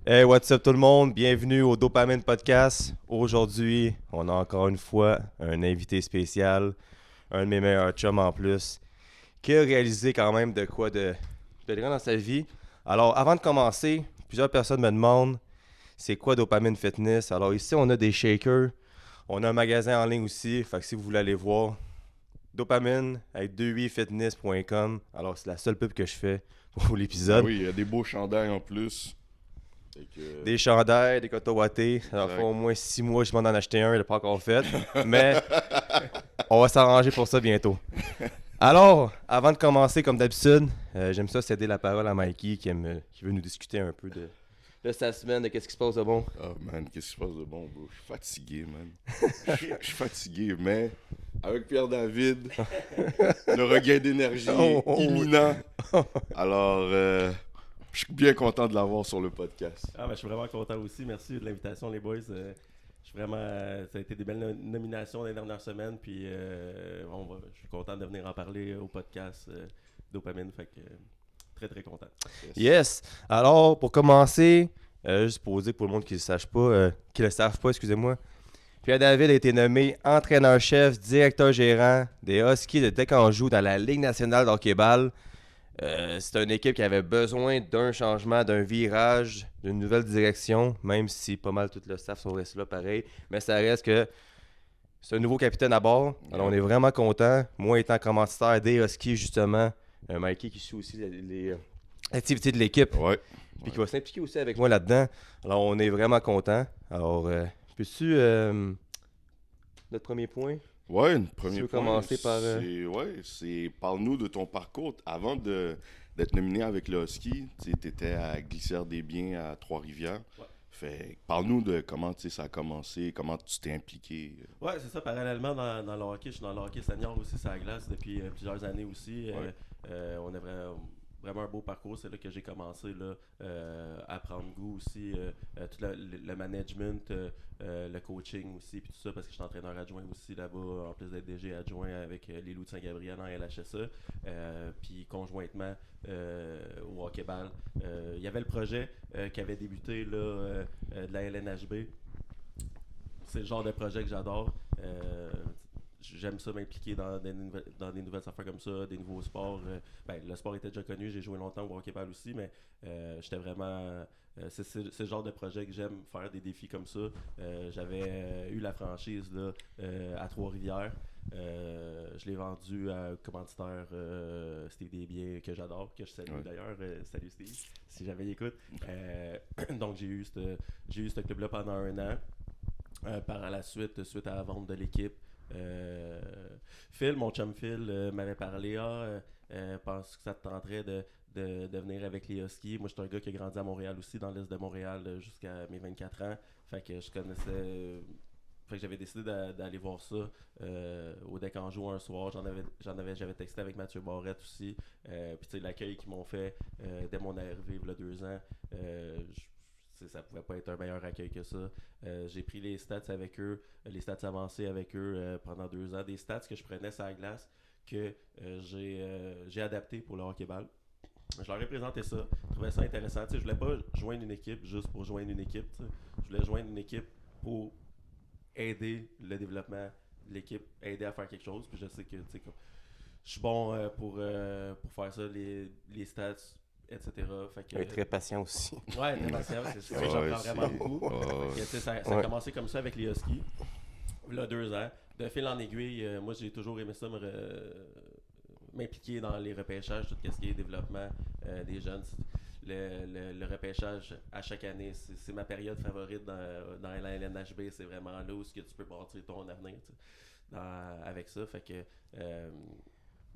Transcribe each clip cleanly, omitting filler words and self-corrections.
Hey, what's up tout le monde? Bienvenue au Dopamine Podcast. Aujourd'hui, on a encore une fois un invité spécial, un de mes meilleurs chums en plus, qui a réalisé quand même de quoi de grand dans sa vie. Alors, avant de commencer, plusieurs personnes me demandent c'est quoi Dopamine Fitness. Alors ici, on a des shakers, on a un magasin en ligne aussi, fait que si vous voulez aller voir, Dopamine avec 28fitness.com. Alors, c'est la seule pub que je fais pour Ben l'épisode. oui, il y a des beaux chandails en plus. Fait que, Des chandails, des coton wattés. Ça fait exact. au moins 6 mois que je m'en en acheter un, il n'est pas encore fait. Mais on va s'arranger pour ça bientôt. Alors, avant de commencer, comme d'habitude, j'aime ça céder la parole à Mikey qui veut nous discuter un peu de sa semaine, de qu'est-ce qui se passe de bon. Oh man, qu'est-ce qui se passe de bon, bro? Je suis fatigué, man. Je suis fatigué, mais avec Pierre-David, le regain d'énergie est imminent. Alors, je suis bien content de l'avoir sur le podcast. Je suis vraiment content aussi. Merci de l'invitation, les boys. Je suis vraiment, ça a été des belles nominations les dernières semaines. Puis, je suis content de venir en parler au podcast Dopamine. Fait que, très, très content. Yes. Alors, pour commencer, juste pour dire pour le monde qui ne le savent pas, excusez-moi. Pierre-David a été nommé entraîneur-chef, directeur-gérant des Huskies de Decanjou dans la Ligue nationale d'hockey-ball. C'est une équipe qui avait besoin d'un changement, d'un virage, d'une nouvelle direction, même si pas mal tout le staff sont restés là pareil. Mais ça reste que c'est un nouveau capitaine à bord. Alors on est vraiment content. Moi étant commanditaire des Huskies justement, Mikey qui suit aussi les activités de l'équipe, Ouais. puis qui va s'impliquer aussi avec moi là-dedans. Alors on est vraiment content. Alors peux-tu notre premier point? Ouais, le Tu premier veux point, commencer par, c'est parle-nous de ton parcours. Avant d'être nominé avec le Husky, tu étais à Glissière-des-Biens à Trois-Rivières. Ouais. Fait parle-nous de comment ça a commencé, comment tu t'es impliqué. Ouais, c'est ça. Parallèlement, dans le hockey, je suis dans le hockey senior aussi, sur la glace, depuis plusieurs années aussi. Ouais. On a vraiment un beau parcours. C'est là que j'ai commencé là, à prendre goût aussi, tout le management, le coaching aussi, puis tout ça, parce que je suis entraîneur adjoint aussi là-bas, en plus d'être DG adjoint avec les Loups de Saint-Gabriel en LHSA. Puis conjointement au hockey-ball. Il y avait le projet qui avait débuté là, de la LNHB. C'est le genre de projet que j'adore. J'aime ça m'impliquer dans des nouvelles affaires comme ça, des nouveaux sports. Le sport était déjà connu, j'ai joué longtemps au hockey-ball aussi, mais j'étais vraiment. C'est le genre de projet que j'aime faire, des défis comme ça. J'avais eu la franchise là, à Trois-Rivières. Je l'ai vendu à un commanditaire, Steve Desbiens, que j'adore, que je salue Ouais. d'ailleurs. Salut Steve, si jamais il écoute. Donc j'ai eu ce club-là pendant un an. Par la suite à la vente de l'équipe, Phil, mon chum Phil, m'avait parlé. Pense que ça te tenterait de venir avec les Huskies. Moi, je suis un gars qui a grandi à Montréal aussi, dans l'est de Montréal, jusqu'à mes 24 ans. Fait que je connaissais. Fait que j'avais décidé d'aller voir ça au Decanjou un soir. J'avais texté avec Mathieu Barrette aussi. Puis tu sais, l'accueil qu'ils m'ont fait dès mon arrivée, il y a 2 ans. Ça pouvait pas être un meilleur accueil que ça. J'ai pris les stats avec eux, les stats avancés avec eux pendant 2 ans. Des stats que je prenais sur la glace que j'ai adapté pour le hockey-ball. Je leur ai présenté ça. Je trouvais ça intéressant. Je voulais pas joindre une équipe juste pour joindre une équipe. Je voulais joindre une équipe pour aider le développement de l'équipe, aider à faire quelque chose. Puis je sais que je suis bon pour faire ça, les stats, etc. Fait que, Il est très patient aussi. ouais, très patient, c'est ça. Ouais, J'en prends vraiment c'est- beaucoup. ouais. Fait que, ça a Ouais. commencé comme ça avec les Huskies. Là, 2 ans. De fil en aiguille, moi, j'ai toujours aimé ça, m'impliquer dans les repêchages, tout ce qui est développement des jeunes. Le repêchage à chaque année, c'est ma période favorite dans la LNHB. C'est vraiment là où tu peux bâtir ton avenir avec ça. Fait que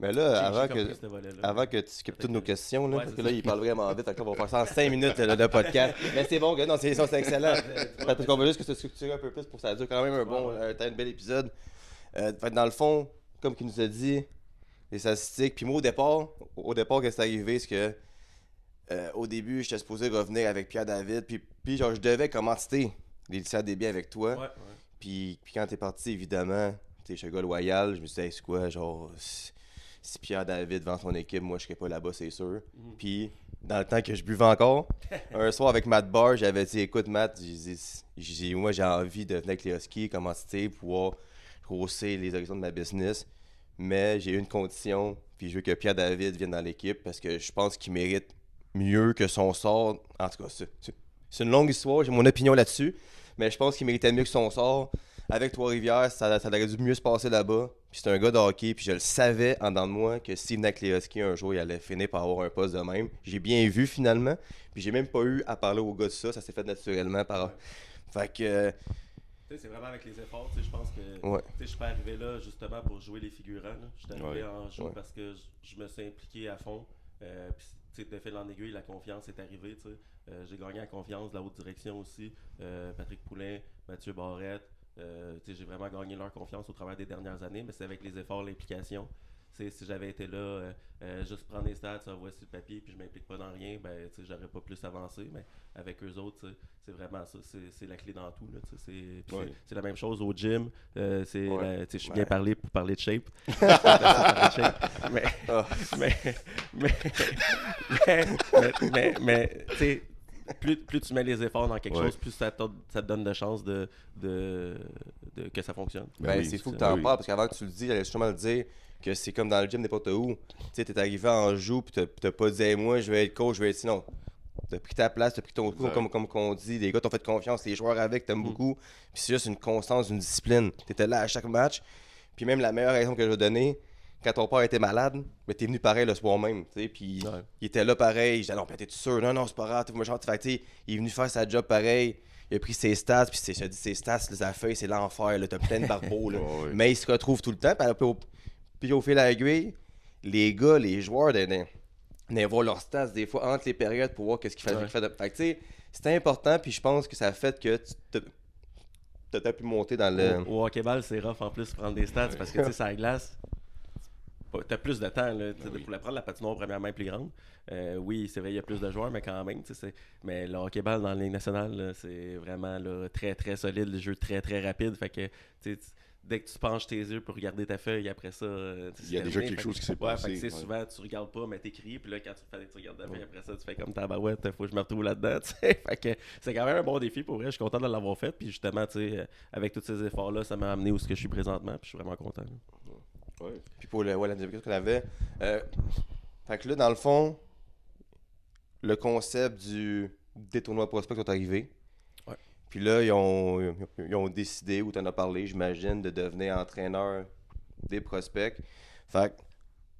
Mais là, j'ai avant compris que, ce volet-là. avant que tu skippes toutes nos questions, là, Ouais, parce c'est que là, ça. il parle vraiment vite, donc on va faire ça en 5 minutes là, de podcast. Mais c'est bon, non, c'est excellent. Parce qu'on veut juste que ça structure un peu plus pour que ça dure quand même un bel épisode. Fait que dans le fond, comme il nous a dit, les statistiques. Puis moi, au départ, qu'est-ce qui est arrivé, c'est que au début, j'étais supposé revenir avec Pierre-David, puis genre, je devais commanditer les lycéens des biens avec toi. Ouais. Puis quand t'es parti, évidemment, t'es chez un gars loyal, je me suis dit, hey, c'est quoi, genre, si Pierre David vend son équipe, moi je serais pas là-bas, c'est sûr. Puis dans le temps que je buvais encore, un soir avec Matt Barr, j'avais dit écoute Matt, moi j'ai envie de venir avec les Huskies, commencer, pouvoir grossir les horizons de ma business. Mais j'ai une condition, puis je veux que Pierre David vienne dans l'équipe parce que je pense qu'il mérite mieux que son sort. En tout cas, c'est une longue histoire, j'ai mon opinion là-dessus, mais je pense qu'il méritait mieux que son sort. Avec Trois-Rivières, ça aurait dû mieux se passer là-bas. Puis c'est un gars de hockey, puis je le savais en dedans de moi que s'il venait avec les Huskies un jour, il allait finir par avoir un poste de même. J'ai bien vu finalement, puis j'ai même pas eu à parler au gars de ça s'est fait naturellement par. Fait que. C'est vraiment avec les efforts, je pense que Ouais. je suis pas arrivé là justement pour jouer les figurants. Je suis arrivé en jeu Ouais. parce que je me suis impliqué à fond. Puis de fil en aiguille, la confiance est arrivée. J'ai gagné la confiance de la haute direction aussi. Patrick Poulain, Mathieu Barrette. J'ai vraiment gagné leur confiance au travers des dernières années, mais c'est avec les efforts, l'implication. Si j'avais été là, juste prendre les stats, voici le papier, puis je m'implique pas dans rien, ben j'aurais pas plus avancé. Mais avec eux autres, c'est vraiment ça, c'est la clé dans tout. Là, c'est la même chose au gym. Je suis bien parlé pour parler de shape. mais plus tu mets les efforts dans quelque chose, plus ça te donne de chances que ça fonctionne. C'est fou que tu en parles, parce qu'avant que tu le dis, j'allais justement le dire que c'est comme dans le gym n'importe où. Tu sais, t'es arrivé en joue, puis t'as pas dit hey, moi, je vais être coach, je vais être sinon. T'as pris ta place, t'as pris ton coup, comme on dit. Les gars t'ont fait confiance, les joueurs avec, t'aimes beaucoup. Puis c'est juste une constance, une discipline. T'étais là à chaque match. Puis même la meilleure raison que je vais donner, quand ton père était malade, mais t'es venu pareil le soir même, tu sais, puis il était là pareil, je disais non, t'es-tu sûr? Non, c'est pas grave, t'es méchant, fait que il est venu faire sa job pareil, il a pris ses stats, puis je te dis, ses stats, sa feuille, c'est l'enfer, là, t'as plein de barbeaux, là, mais il se retrouve tout le temps, puis au fil à l'aiguille, les gars, les joueurs, d'aller voir leurs stats des fois entre les périodes pour voir qu'est-ce qu'il fallait faire. Fait que tu sais, c'était important, puis je pense que ça a fait que t'as pu monter dans le... Au hockey-ball, c'est rough en plus de prendre des stats, parce que tu sais, ça glace. T'as plus de temps là, pour la prendre, la patinoire premièrement est plus grande. Oui, c'est vrai, il y a plus de joueurs, mais quand même, mais le hockey-ball dans la Ligue nationale, là, c'est vraiment là, très très solide, le jeu très très rapide. Fait que dès que tu penches tes yeux pour regarder ta feuille, après ça, il y a déjà quelque chose qui s'est passé. Fait que souvent tu regardes pas, mais t'écris, puis là quand tu regardes ta feuille, après ça, tu fais comme tabarouette, faut que je me retrouve là-dedans. Fait que c'est quand même un bon défi pour vrai, je suis content de l'avoir fait, puis justement, avec tous ces efforts-là, ça m'a amené où ce que je suis présentement, puis je suis vraiment content. Ouais. Puis pour la deuxième qu'on avait, fait que là, dans le fond, le concept des tournois prospects sont arrivés. Ouais. Puis là, ils ont décidé, ou tu en as parlé, j'imagine, de devenir entraîneur des prospects. Fait que,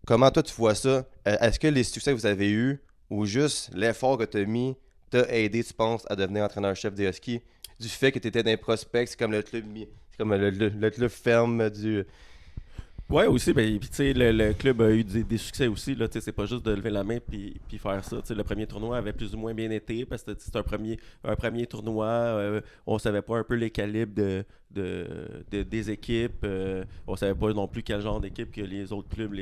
comment toi tu vois ça? Est-ce que les succès que vous avez eus, ou juste l'effort que tu as mis, t'a aidé, tu penses, à devenir entraîneur-chef des Huskies? Du fait que tu étais dans les prospects, c'est comme le club ferme du... Ouais, aussi, ben, puis tu sais, le club a eu des succès aussi, là, c'est pas juste de lever la main puis faire ça. Le premier tournoi avait plus ou moins bien été parce que c'était un premier tournoi, on savait pas un peu les calibres des équipes, on savait pas non plus quel genre d'équipe que les autres clubs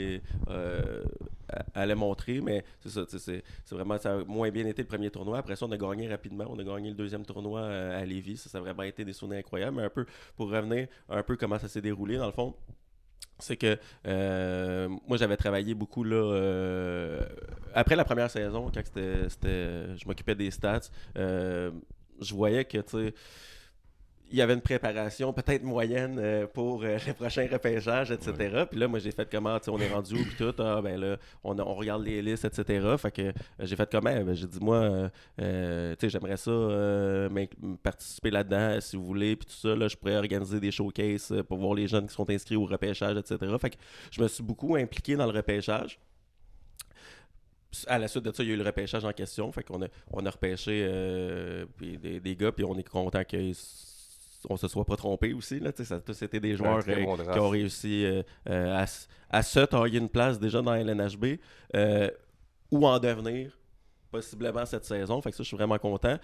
allaient montrer, mais c'est ça, c'est vraiment, ça a moins bien été le premier tournoi. Après ça, on a gagné rapidement, on a gagné le deuxième tournoi à Lévis, ça a vraiment été des souvenirs incroyables, mais un peu pour revenir un peu comment ça s'est déroulé dans le fond. C'est que moi j'avais travaillé beaucoup là après la première saison quand je m'occupais des stats, je voyais que tu sais il y avait une préparation peut-être moyenne pour les prochains repêchages, etc. Puis là, moi, j'ai fait comment, on est rendu où, puis tout, ben là, on regarde les listes, etc. Fait que j'ai fait comment, j'ai dit, moi, tu sais, j'aimerais ça participer là-dedans, si vous voulez, puis tout ça, là, je pourrais organiser des showcases pour voir les jeunes qui sont inscrits au repêchage, etc. Fait que je me suis beaucoup impliqué dans le repêchage. À la suite de ça, il y a eu le repêchage en question. Fait qu'on a repêché puis des gars, puis on est content qu'on se soit pas trompé aussi. Là, ça a tous été des joueurs qui ont réussi à se tailler une place déjà dans la LNHB ou en devenir possiblement cette saison. Fait que ça, je suis vraiment content.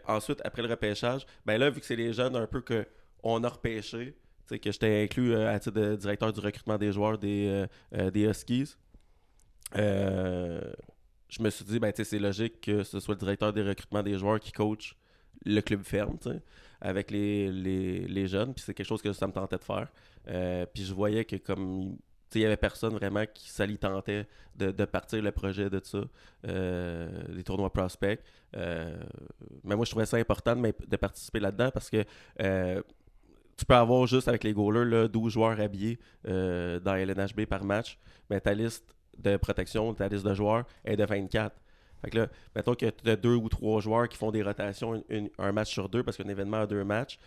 Ensuite, après le repêchage, ben là, vu que c'est les jeunes un peu qu'on a repêché, que j'étais inclus à titre de directeur du recrutement des joueurs des Huskies, je me suis dit, ben, c'est logique que ce soit le directeur des recrutements des joueurs qui coach le club ferme, avec les jeunes, puis c'est quelque chose que ça me tentait de faire. Puis je voyais que comme il y avait personne vraiment qui ça lui tentait de partir le projet de ça, les tournois prospect. Mais moi, je trouvais ça important de participer là-dedans parce que tu peux avoir juste avec les goalers là, 12 joueurs habillés dans LNHB par match, mais ta liste de protection, ta liste de joueurs est de 24. Fait que là, mettons que tu as 2 ou 3 joueurs qui font des rotations un match sur 2 parce qu'un événement a 2 matchs.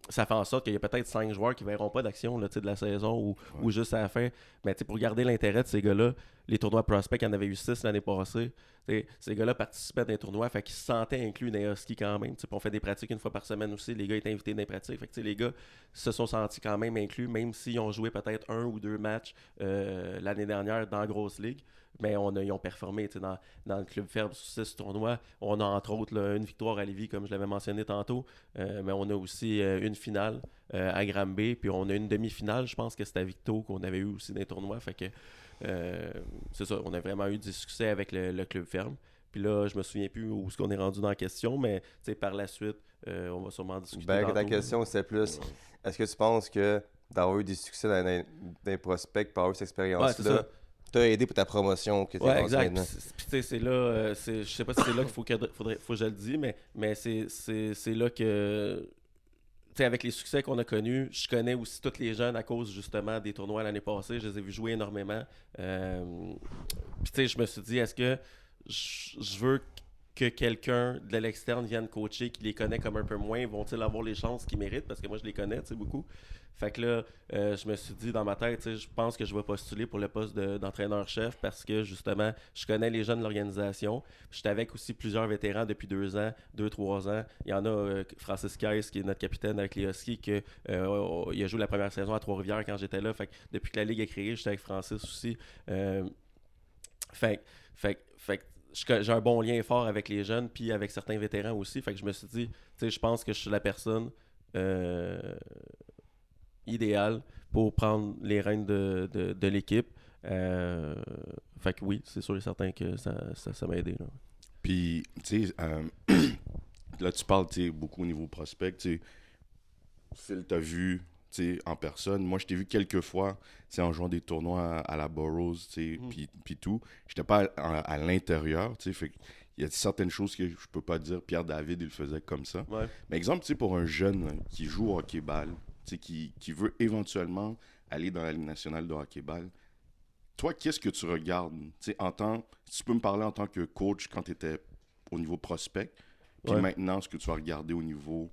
Ça fait en sorte qu'il y a peut-être 5 joueurs qui ne verront pas d'action là, de la saison ou juste à la fin. Mais pour garder l'intérêt de ces gars-là, les tournois prospect, il y en avait eu 6 l'année passée. Ces gars-là participaient à des tournois, fait qu'ils se sentaient inclus dans les Huskies quand même. On fait des pratiques une fois par semaine aussi. Les gars étaient invités dans les pratiques. Fait que, les gars se sont sentis quand même inclus, même s'ils ont joué peut-être 1 ou 2 matchs l'année dernière dans la grosse ligue. Mais ils ont performé dans le club ferme sur 6 tournois. On a entre autres là, une victoire à Lévis, comme je l'avais mentionné tantôt. Mais on a aussi une finale à Granby. Puis on a une demi-finale, je pense que c'était à Victo qu'on avait eu aussi dans les tournois. Fait que c'est ça, on a vraiment eu du succès avec le club ferme. Puis là, je me souviens plus où est-ce qu'on est rendu dans la question, mais par la suite, on va sûrement discuter. Ta question, c'est plus est-ce que tu penses que d'avoir eu du succès dans les prospects, par avoir eu cette expérience-là, t'as aidé pour ta promotion que tu es exact. maintenant? Puis c'est là, je sais pas si c'est là qu'il faut que je le dise, mais c'est là que avec les succès qu'on a connus, je connais aussi tous les jeunes à cause justement des tournois l'année passée. Je les ai vus jouer énormément. Puis je me suis dit, est-ce que je veux que quelqu'un de l'externe vienne coacher, qui les connaît comme un peu moins, vont-ils avoir les chances qu'ils méritent? Parce que moi, je les connais beaucoup. Fait que là, je me suis dit dans ma tête, je pense que je vais postuler pour le poste d'entraîneur-chef parce que justement, je connais les jeunes de l'organisation. J'étais avec aussi plusieurs vétérans depuis 2-3 ans. Il y en a Francis Kais, qui est notre capitaine avec les Huskies, il a joué la première saison à Trois-Rivières quand j'étais là. Fait que depuis que la Ligue est créée, j'étais avec Francis aussi. Fait que j'ai un bon lien fort avec les jeunes puis avec certains vétérans aussi. Fait que je me suis dit, je pense que je suis la personne idéale pour prendre les rênes de l'équipe. Fait que oui, c'est sûr et certain que ça m'a aidé. Là. Puis, tu sais, là, tu parles beaucoup au niveau prospect. Phil t'a vu en personne. Moi, je t'ai vu quelques fois en jouant des tournois à la Burroughs, puis tout. J'étais pas à l'intérieur, fait que il y a certaines choses que je peux pas dire. Pierre David, il le faisait comme ça. Ouais. Mais exemple, pour un jeune qui joue au hockey-ball, qui veut éventuellement aller dans la Ligue nationale de hockey-ball, toi, qu'est-ce que tu regardes? Si tu peux me parler en tant que coach quand tu étais au niveau prospect, puis maintenant, ce que tu vas regarder au niveau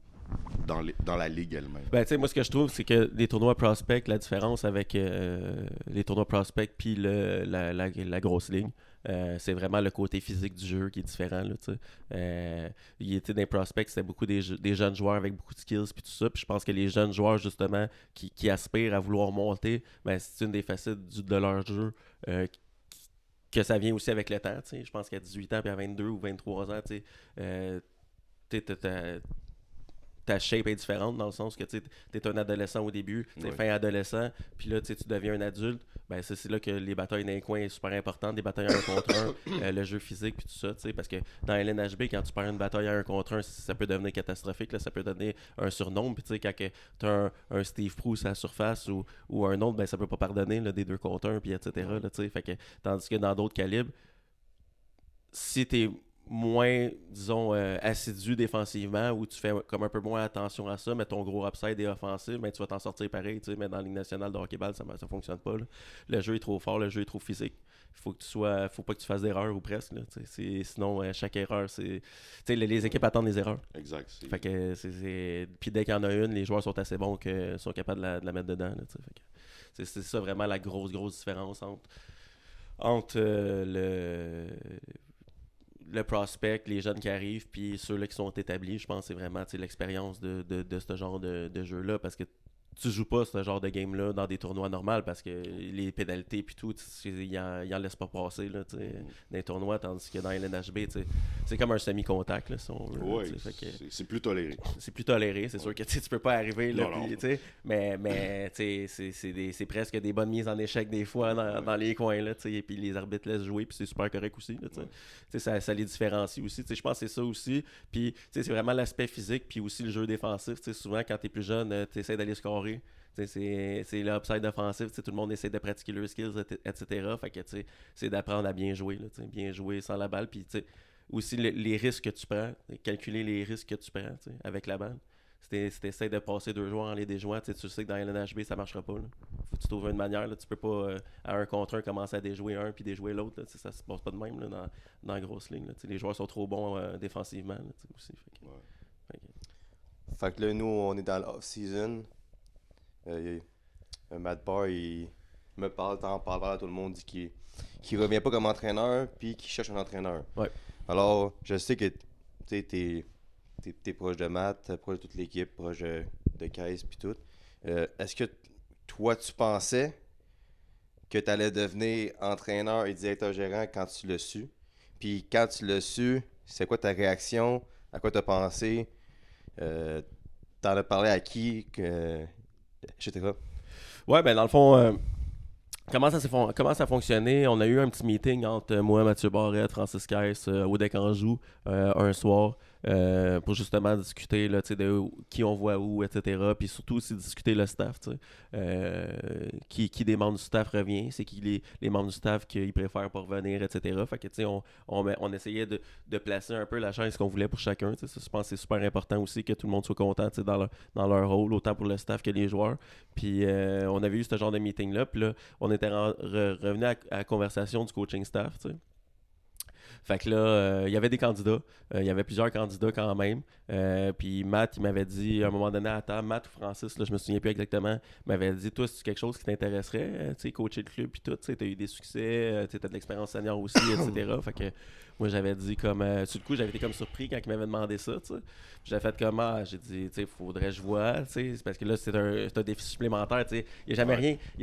dans la ligue elle-même. Moi, ce que je trouve, c'est que les tournois prospect, la différence avec les tournois prospect puis la grosse ligue, c'est vraiment le côté physique du jeu qui est différent. Là, il était dans les prospects, c'était beaucoup des jeunes joueurs avec beaucoup de skills puis tout ça. Puis je pense que les jeunes joueurs, justement, qui aspirent à vouloir monter, c'est une des facettes de leur jeu que ça vient aussi avec le temps. Je pense qu'à 18 ans puis à 22 ou 23 ans, ta shape est différente dans le sens que tu es un adolescent au début, tu es fin adolescent, puis là tu deviens un adulte. C'est là que les batailles dans les coins sont super importantes, des batailles à 1 contre 1, le jeu physique puis tout ça, parce que dans LNHB, quand tu perds une bataille à 1 contre 1, ça peut devenir catastrophique, là, ça peut donner un surnombre, puis quand tu as un Steve Proust à la surface ou un autre, ça peut pas pardonner là, des 2 contre 1, puis etc. Là, fait que, tandis que dans d'autres calibres, si tu es moins, disons, assidu défensivement, où tu fais comme un peu moins attention à ça, mais ton gros upside est offensif, mais tu vas t'en sortir pareil, mais dans la Ligue nationale de hockey-ball, ça fonctionne pas. Là. Le jeu est trop fort, le jeu est trop physique. Faut pas que tu fasses d'erreur ou presque. Là, sinon, chaque erreur, c'est... Les équipes attendent les erreurs. Exact. Fait que Puis dès qu'il y en a une, les joueurs sont assez bons qu'ils sont capables de la mettre dedans. Là, fait que c'est ça vraiment la grosse différence entre le prospect, les jeunes qui arrivent, puis ceux-là qui sont établis. Je pense que c'est vraiment l'expérience de ce genre de jeu-là, parce que tu joues pas ce genre de game-là dans des tournois normaux, parce que les pénalités puis tout, ils en laissent pas passer là, dans les tournois, tandis que dans LNHB, c'est comme un semi-contact. Là, si on veut, oui, c'est plus toléré. C'est plus toléré, c'est sûr que tu peux pas arriver là, non. mais c'est presque des bonnes mises en échec des fois dans les coins, là, et puis les arbitres laissent jouer, puis c'est super correct aussi. Là, ça les différencie aussi. Je pense que c'est ça aussi. Puis c'est vraiment l'aspect physique, puis aussi le jeu défensif. Souvent, quand tu es plus jeune, tu essaies d'aller scorer soirée. C'est l'upside offensif, tout le monde essaie de pratiquer leurs skills, etc. Fait que c'est d'apprendre à bien jouer, là, bien jouer sans la balle. Puis aussi les risques que tu prends, calculer les risques que tu prends avec la balle. Si tu essaies de passer 2 joueurs en les déjouant, tu sais que dans la LNHB, ça marchera pas. Là. Faut que tu trouves une manière. Là. Tu peux pas, à 1 contre 1, commencer à déjouer un puis déjouer l'autre. Là. Ça se passe pas de même là, dans la grosse ligne. Là. Les joueurs sont trop bons défensivement là, aussi. Fait que là, nous, on est dans l'off-season. Matt Barr, il me parle à tout le monde, dit qu'il revient pas comme entraîneur, puis qu'il cherche un entraîneur. Ouais. Alors, je sais que t'es proche de Matt, proche de toute l'équipe, proche de Caisse, puis tout. Est-ce que toi, tu pensais que tu allais devenir entraîneur et directeur gérant quand tu l'as su? Puis quand tu l'as su, c'est quoi ta réaction? À quoi t'as pensé? T'en as parlé à qui? Etc. Ouais, ben dans le fond, comment ça a fonctionné? On a eu un petit meeting entre moi, Mathieu Barrette, Francis Caisse, au Deck Anjou, un soir, pour justement discuter là, de qui on voit où, etc. Puis surtout aussi discuter le staff, qui des membres du staff revient, c'est qui les membres du staff qu'ils préfèrent pas revenir, etc. Fait que on essayait de placer un peu la chaise qu'on voulait pour chacun. Ça, je pense que c'est super important aussi que tout le monde soit content dans leur rôle, autant pour le staff que les joueurs. Puis on avait eu ce genre de meeting-là, puis là, on était revenu à la conversation du coaching staff, tu sais. Fait que là, il y avait des candidats. Il y avait plusieurs candidats quand même. Puis Matt, il m'avait dit, à un moment donné à la table, Matt ou Francis, là, je me souviens plus exactement, m'avait dit, toi, c'est quelque chose qui t'intéresserait, tu sais, coacher le club, puis tout, tu sais, t'as eu des succès, tu as de l'expérience senior aussi, etc. Fait que moi, j'avais dit comme, sur le coup, j'avais été comme surpris quand il m'avait demandé ça, tu sais. J'avais fait comment, j'ai dit, tu sais, faudrait que je vois, tu sais, c'est parce que là, c'est un défi supplémentaire, tu sais. Il n'y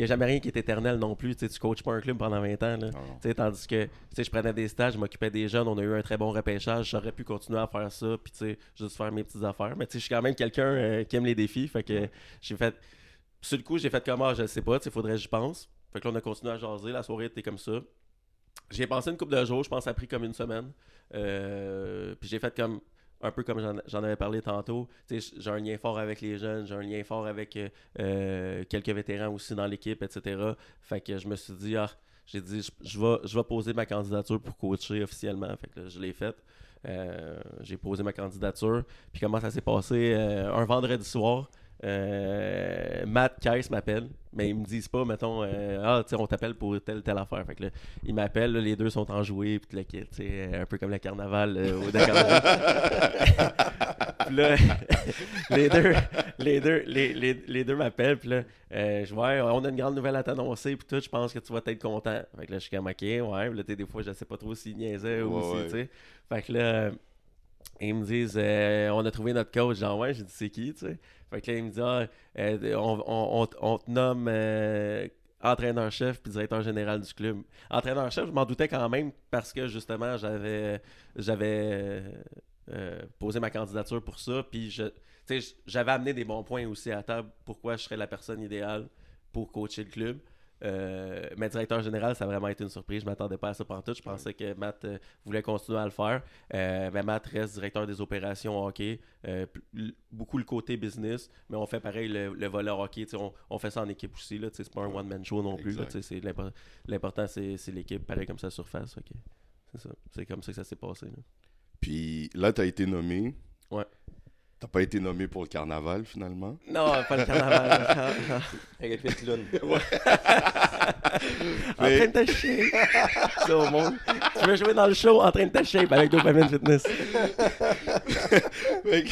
a jamais rien qui est éternel non plus, tu sais, tu coaches pas un club pendant 20 ans, là. Tu sais, tandis que, tu sais, je prenais des stages, je m'occupais des jeunes, on a eu un très bon repêchage, j'aurais pu continuer à faire ça, puis tu sais, juste faire mes petites affaires. Mais tu sais, je suis quand même quelqu'un qui aime les défis, fait que j'ai fait, sur le coup, j'ai fait comment, je sais pas, tu sais, faudrait que j'y pense. Fait que là, on a continué à jaser, la soirée était comme ça. J'ai passé une couple de jours, je pense que ça a pris comme une semaine. Puis j'ai fait comme un peu comme j'en avais parlé tantôt. Tu sais, j'ai un lien fort avec les jeunes, j'ai un lien fort avec quelques vétérans aussi dans l'équipe, etc. Fait que je me suis dit, j'ai dit, je vais poser ma candidature pour coacher officiellement. Fait que là, je l'ai faite. J'ai posé ma candidature. Puis comment ça s'est passé? Un vendredi soir, Matt Caisse m'appelle, mais ils me disent pas, mettons, tu sais, on t'appelle pour telle affaire. Fait que là, ils m'appellent, là, les deux sont enjoués, puis tu sais, un peu comme le carnaval au Dakar. Puis là, les deux m'appellent, puis là, je vois, on a une grande nouvelle à t'annoncer, puis tout, je pense que tu vas être content. Fait que là, je suis comme, ok, ouais, puis là, des fois, je sais pas trop s'ils niaisaient ou si, tu sais. Fait que là, ils me disent, on a trouvé notre coach, genre, ouais, j'ai dit, c'est qui, tu sais. Fait que là, il me dit, on te nomme entraîneur-chef puis directeur général du club. Entraîneur-chef, je m'en doutais quand même parce que justement, j'avais posé ma candidature pour ça. Puis j'avais amené des bons points aussi à la table pourquoi je serais la personne idéale pour coacher le club. Mais directeur général, ça a vraiment été une surprise. Je m'attendais pas à ça pantoute. Je pensais que Matt voulait continuer à le faire. Mais Matt reste directeur des opérations hockey. Beaucoup le côté business, mais on fait pareil le volet hockey. On fait ça en équipe aussi. Là, c'est pas un one-man show non plus. Là, l'important, c'est l'équipe, pareil comme ça surface. Okay. C'est ça. C'est comme ça que ça s'est passé. Là. Puis là, tu as été nommé. Ouais. T'as pas été nommé pour le carnaval, finalement? Non, pas le carnaval. Avec les clowns. En train de te shape. C'est au monde. Tu veux jouer dans le show en train de te shape avec Dopamine Fitness. Fait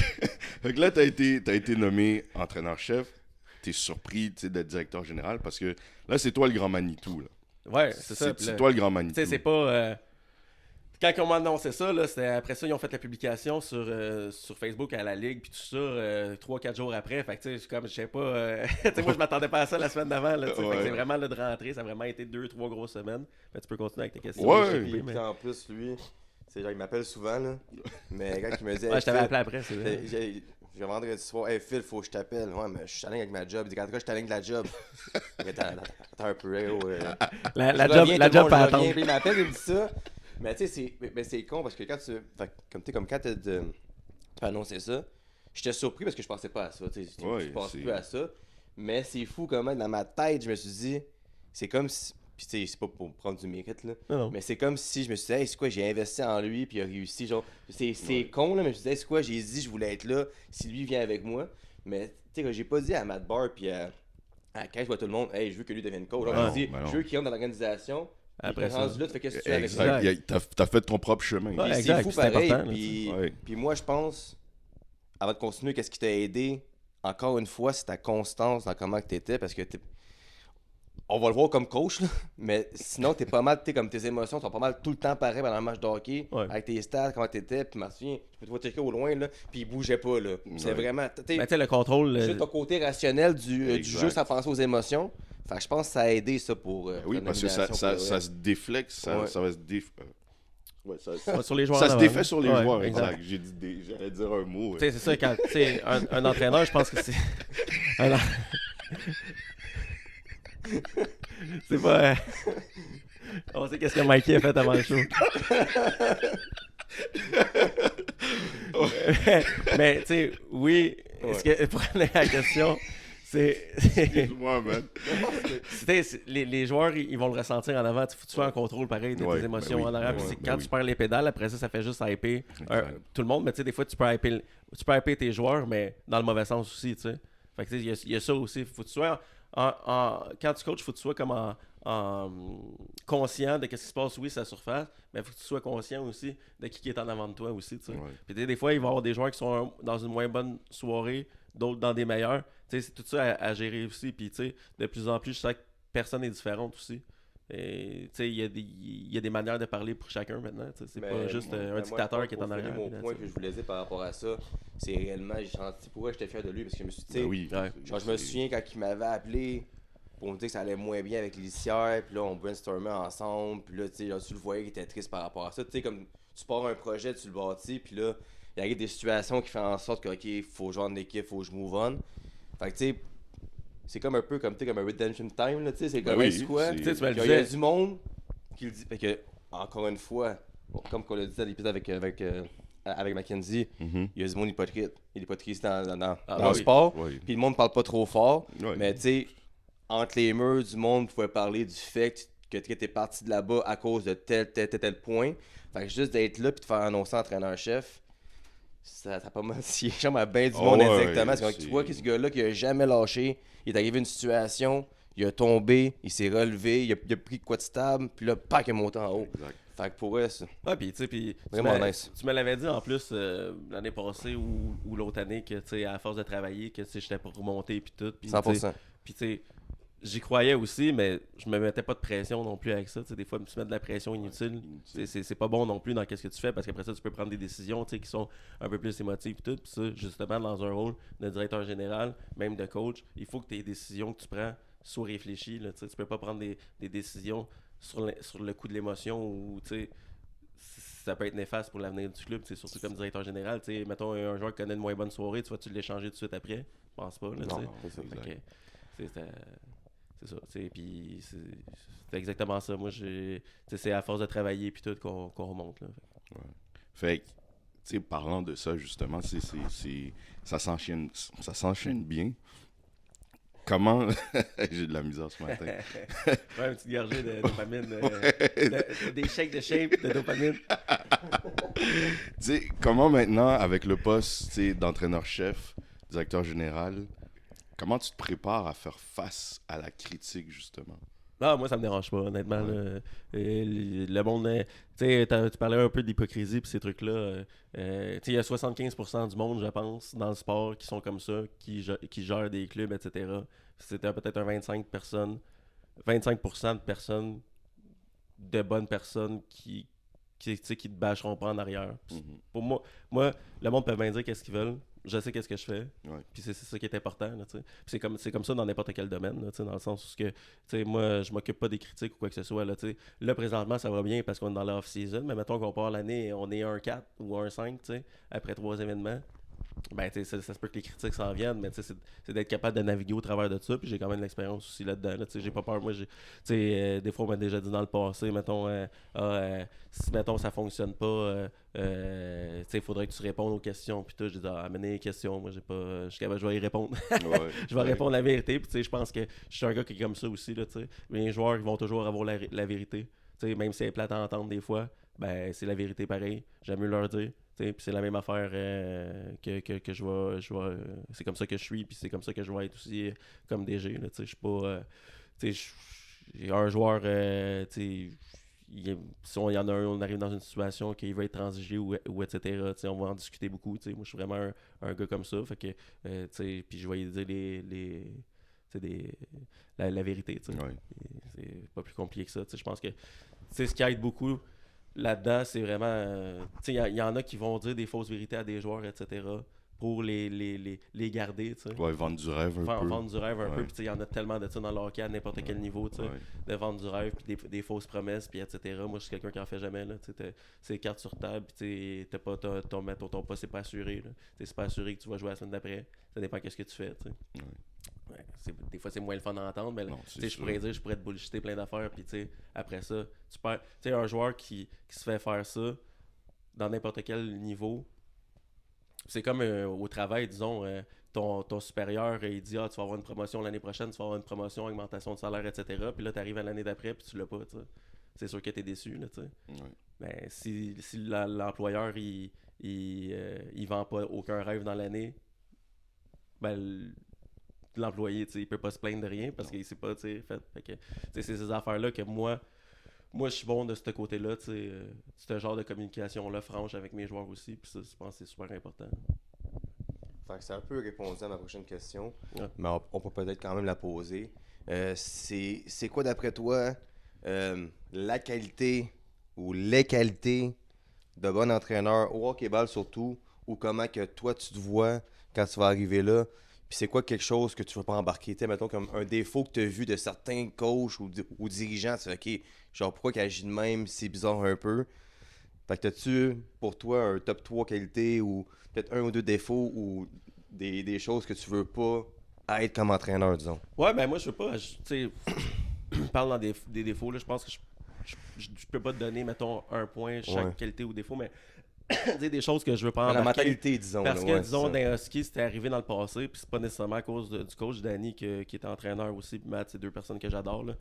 que là, t'as été nommé entraîneur-chef. T'es surpris d'être directeur général parce que là, c'est toi le grand Manitou. Là. Ouais, c'est ça. C'est toi le grand Manitou. Tu sais, c'est pas... Quand on m'a annoncé ça, là, après ça, ils ont fait la publication sur Facebook à la Ligue, puis tout ça, 3-4 jours après. Fait que, tu sais, comme, je sais pas, moi, je m'attendais pas à ça la semaine d'avant, là, fait que c'est vraiment là, de rentrer, ça a vraiment été 2-3 grosses semaines. Fait que tu peux continuer avec tes questions. Ouais. Mais en plus, lui, c'est genre, il m'appelle souvent, là, mais quand il me dit... Ouais, je t'avais appelé après, c'est vrai. Je vendredi soir, hey Phil, faut que je t'appelle. Ouais, mais je suis challenge avec ma job. Il dit, en tout cas, je challenge la job. Attends un peu, La job pas attendre. Il m'appelle, il me dit ça. Mais tu sais, c'est con parce que quand tu quand tu as annoncé ça, j'étais surpris parce que je pensais pas à ça. Je pensais plus à ça. Mais c'est fou comment, dans ma tête, je me suis dit, c'est comme si. Puis, tu sais, c'est pas pour prendre du mérite, là. Non. Mais c'est comme si je me suis dit, hey, c'est quoi, j'ai investi en lui, puis il a réussi. Genre, c'est con, là, mais je me suis dit, hey, c'est quoi, j'ai dit, je voulais être là, si lui vient avec moi. Mais, tu sais, j'ai pas dit à Matt Barr, puis à Cash, tout le monde, hey, je veux que lui devienne coach. Ben Genre, non, j'ai dit, ben non. je veux qu'il rentre dans l'organisation. Après Après, ça. rendu là, tu fais qu'est-ce que tu fais avec ça. Exact. Exact. T'as fait ton propre chemin. Ouais, Puis exact, c'est fou puis c'est pareil. important, là, Puis, Ouais. puis moi, je pense, avant de continuer, qu'est-ce qui t'a aidé, encore une fois, c'est ta constance dans comment tu étais, parce que on va le voir comme coach, là, mais sinon, t'es pas mal, comme tes émotions sont pas mal tout le temps pareil pendant le match de hockey, Ouais. avec tes stats, comment t'étais, puis je me souviens, je peux te voir checker au loin, là, puis il bougeait pas, là. C'est Ouais. vraiment, Mais tu sais, le contrôle. juste ton côté rationnel du Exact. jeu sans penser aux émotions. Fait que je pense que ça a aidé ça pour. Oui, pour parce que la ça se déflexe, ça Ouais. va se ouais, Ouais, sur les joueurs ça se en défait avant. sur les Ouais, joueurs, exact. exact. J'allais dire un mot. Tu sais, c'est ça, quand tu sais, un entraîneur, je pense que c'est. C'est pas. On sait qu'est-ce que Mikey a fait avant le show. Mais tu sais, oui, est-ce que pour aller à la question, c'est. Excuse-moi, man. Les joueurs, ils vont le ressentir en avant. Tu fais un contrôle pareil de Ouais, tes émotions ben oui, en arrière. ben Puis oui, c'est ben quand oui. tu perds les pédales, après ça fait juste hyper Exact. tout le monde. Mais tu sais, des fois, tu peux hyper tes joueurs, mais dans le mauvais sens aussi, tu sais. Fait que tu sais, il y a ça aussi. Faut que tu sois quand tu coaches, faut que tu sois comme conscient de ce qui se passe, oui, sur la surface, mais il faut que tu sois conscient aussi de qui est en avant de toi aussi, tu sais. Ouais. Puis tu sais, des fois, il va y avoir des joueurs qui sont dans une moins bonne soirée, d'autres dans des meilleures. Tu sais, c'est tout ça à gérer aussi. Puis tu sais, de plus en plus, chaque personne est différente aussi. Et tu sais, il y a des manières de parler pour chacun maintenant. Tu sais, c'est pas juste un dictateur qui est en arrière. Mon puis point that's que je voulais dire par rapport à ça, c'est réellement, j'ai senti pourquoi j'étais fier de lui, parce que je me suis dit, tu sais, Ben oui. Ouais. genre, je me souviens quand il m'avait appelé pour me dire que ça allait moins bien avec l'Issière, puis là, on brainstormait ensemble, puis là, tu sais, genre, tu le voyais qu'il était triste par rapport à ça. Tu sais, comme tu pars un projet, tu le bâtis, puis là, il arrive des situations qui font en sorte que, ok, faut joindre l'équipe, faut que je move on. Fait que, tu sais, c'est comme un peu comme, comme un redemption time, là, tu sais, c'est Ben comme, oui, hey, c'est quoi? c'est- Tu sais, tu me le Il y a disais. du monde qui le dit. Fait que, encore une fois, bon, comme on l'a dit à l'épisode avec Mackenzie, Mhm. il y a du monde hypocrite. Il est hypocrite dans Ah, le oui. sport. Ouais. Puis le monde parle pas trop fort. Ouais. Mais tu sais, entre les murs du monde, pouvait parler du fait que tu étais parti de là-bas à cause de tel point. Fait que juste d'être là puis de faire annoncer entraîneur-chef, ça pas mal scié à bien du Ah monde ouais, indirectement. Parce que c'est- tu vois que ce gars-là qui a jamais lâché, il est arrivé à une situation, il a tombé, il s'est relevé, il a pris quoi de stable, puis là, pack, il est monté en haut. Exact. Fait que pour eux, ça. Ouais, puis tu sais, puis Vraiment tu nice. me l'avais dit en plus l'année passée ou l'autre année que tu sais, à force de travailler, que tu sais, j'étais pour remonter puis tout. Puis, tu sais, 100%. Puis tu sais, j'y croyais aussi, mais je me mettais pas de pression non plus avec ça. Tu sais, des fois, se mettre de la pression inutile, c'est pas bon non plus dans ce que tu fais parce qu'après ça, tu peux prendre des décisions tu sais, qui sont un peu plus émotives et tout. Puis ça, justement, dans un rôle de directeur général, même de coach, il faut que tes décisions que tu prends soient réfléchies. Là, tu sais, tu peux pas prendre des décisions sur le coup de l'émotion ou tu sais. Ça peut être néfaste pour l'avenir du club, c'est surtout comme directeur général. Tu sais, mettons un joueur qui connaît une moins bonne soirée, tu vas-tu l'échanger tout de suite après? Je pense pas. Là, tu sais. Non, c'est ça, Fait exact. que, c'est ça. Tu sais, puis c'est exactement ça. Moi, tu sais, c'est à force de travailler puis tout qu'on remonte. Là. Fait que, tu sais, parlant de ça, justement, ça s'enchaîne bien. Comment... J'ai de la misère ce matin. Ouais, une petite gorgée de dopamine. Des shakes de shape de dopamine. Tu sais, comment maintenant, avec le poste tu sais, d'entraîneur-chef, directeur général, comment tu te prépares à faire face à la critique, justement? Non, moi, ça me dérange pas, honnêtement. Là. Le monde, tu sais, tu parlais un peu d'hypocrisie pis ces trucs-là. Tu sais, il y a 75% du monde, je pense, dans le sport qui sont comme ça, qui gèrent des clubs, etc. C'était peut-être un 25% de personnes, de bonnes personnes qui te bâcheront pas en arrière. Puis Mhm. pour moi, le monde peut bien dire qu'est-ce qu'ils veulent. Je sais qu'est-ce que je fais. Ouais. Puis c'est ça qui est important. Là, tu sais. Puis c'est comme ça dans n'importe quel domaine, là, tu sais, dans le sens où que, tu sais, moi, je m'occupe pas des critiques ou quoi que ce soit. Là, tu sais. Là présentement, ça va bien parce qu'on est dans l'off-season, mais mettons qu'on part l'année, on est 1-4 ou 1-5 tu sais, après 3 événements. Ben, tu sais, ça se peut que les critiques s'en viennent, mais tu sais, c'est d'être capable de naviguer au travers de ça. Puis j'ai quand même de l'expérience aussi là-dedans. Là, tu sais, j'ai pas peur. Moi, tu sais, des fois, on m'a déjà dit dans le passé, mettons, si, mettons, ça fonctionne pas, tu sais, il faudrait que tu répondes aux questions. Puis tout, j'ai dit, amenez les questions. Moi, j'ai pas, je suis capable, je vais y répondre. Ouais, Je vais répondre la vérité. Puis, tu sais, je pense que je suis un gars qui est comme ça aussi, là, tu sais. Les joueurs, ils vont toujours avoir la vérité. Tu sais, même si c'est plate à entendre des fois, ben, c'est la vérité pareil. J'aime mieux leur dire. Puis c'est la même affaire que c'est comme ça que je suis, puis c'est comme ça que je vais être aussi comme DG. Là, je suis pas. J'ai un joueur, si on y en a un, on arrive dans une situation qu'il veut être transigé ou etc. On va en discuter beaucoup. Moi, je suis vraiment un gars comme ça. Fait que, puis je vais lui dire la vérité. ouais. C'est pas plus compliqué que ça. Je pense que ce qui aide beaucoup là-dedans, c'est vraiment. Il y en a qui vont dire des fausses vérités à des joueurs, etc. pour les garder. Ouais, vendre du rêve un peu. Vendre du rêve un peu. Ouais. Puis il y en a tellement de ça dans le hockey à n'importe quel niveau. Ouais. De vendre du rêve, puis des fausses promesses, puis etc. Moi, je suis quelqu'un qui en fait jamais. Là, c'est cartes sur table, puis t'as pas ton poste, c'est pas assuré. Là. C'est pas assuré que tu vas jouer la semaine d'après. Ça dépend de ce que tu fais. Ouais, des fois, c'est moins le fun à entendre, mais je pourrais te bullshiter plein d'affaires, puis après ça, tu perds. Tu sais, un joueur qui se fait faire ça dans n'importe quel niveau, c'est comme au travail, disons, ton supérieur, il dit tu vas avoir une promotion l'année prochaine, tu vas avoir une promotion, augmentation de salaire, etc. Puis là, tu arrives à l'année d'après, puis tu l'as pas, tu sais. C'est sûr que tu es déçu, là, tu sais. Ouais. Mais si l'employeur, il vend pas aucun rêve dans l'année, ben l'employé, il peut pas se plaindre de rien parce qu'il sait pas, fait que c'est ces affaires-là que moi je suis bon de ce côté-là, ce genre de communication-là franche avec mes joueurs aussi, puis ça, je pense que c'est super important. Fait que c'est un peu répondu à ma prochaine question, Ouais. mais on peut peut-être quand même la poser. C'est quoi d'après toi la qualité ou les qualités de bon entraîneur au hockey-ball surtout, ou comment que toi tu te vois quand tu vas arriver là? Puis c'est quoi quelque chose que tu veux pas embarquer? T'sais, mettons comme un défaut que tu as vu de certains coachs ou dirigeants, tu fais OK, genre pourquoi qu'il agit de même, c'est bizarre un peu. Fait que t'as-tu pour toi un top 3 qualités ou peut-être un ou deux défauts ou des choses que tu veux pas être comme entraîneur, disons? Ouais, ben moi je veux pas, tu sais, je parle dans des défauts, là, je pense que je peux pas te donner, mettons, un point chaque qualité ou défaut, mais dire des choses que je veux pas La embarquer. mentalité, disons. Parce là, que, ouais, disons, c'est ça. dans Husky, c'était arrivé dans le passé, puis c'est pas nécessairement à cause du coach Danny qui était entraîneur aussi, puis Matt, c'est deux personnes que j'adore. Là.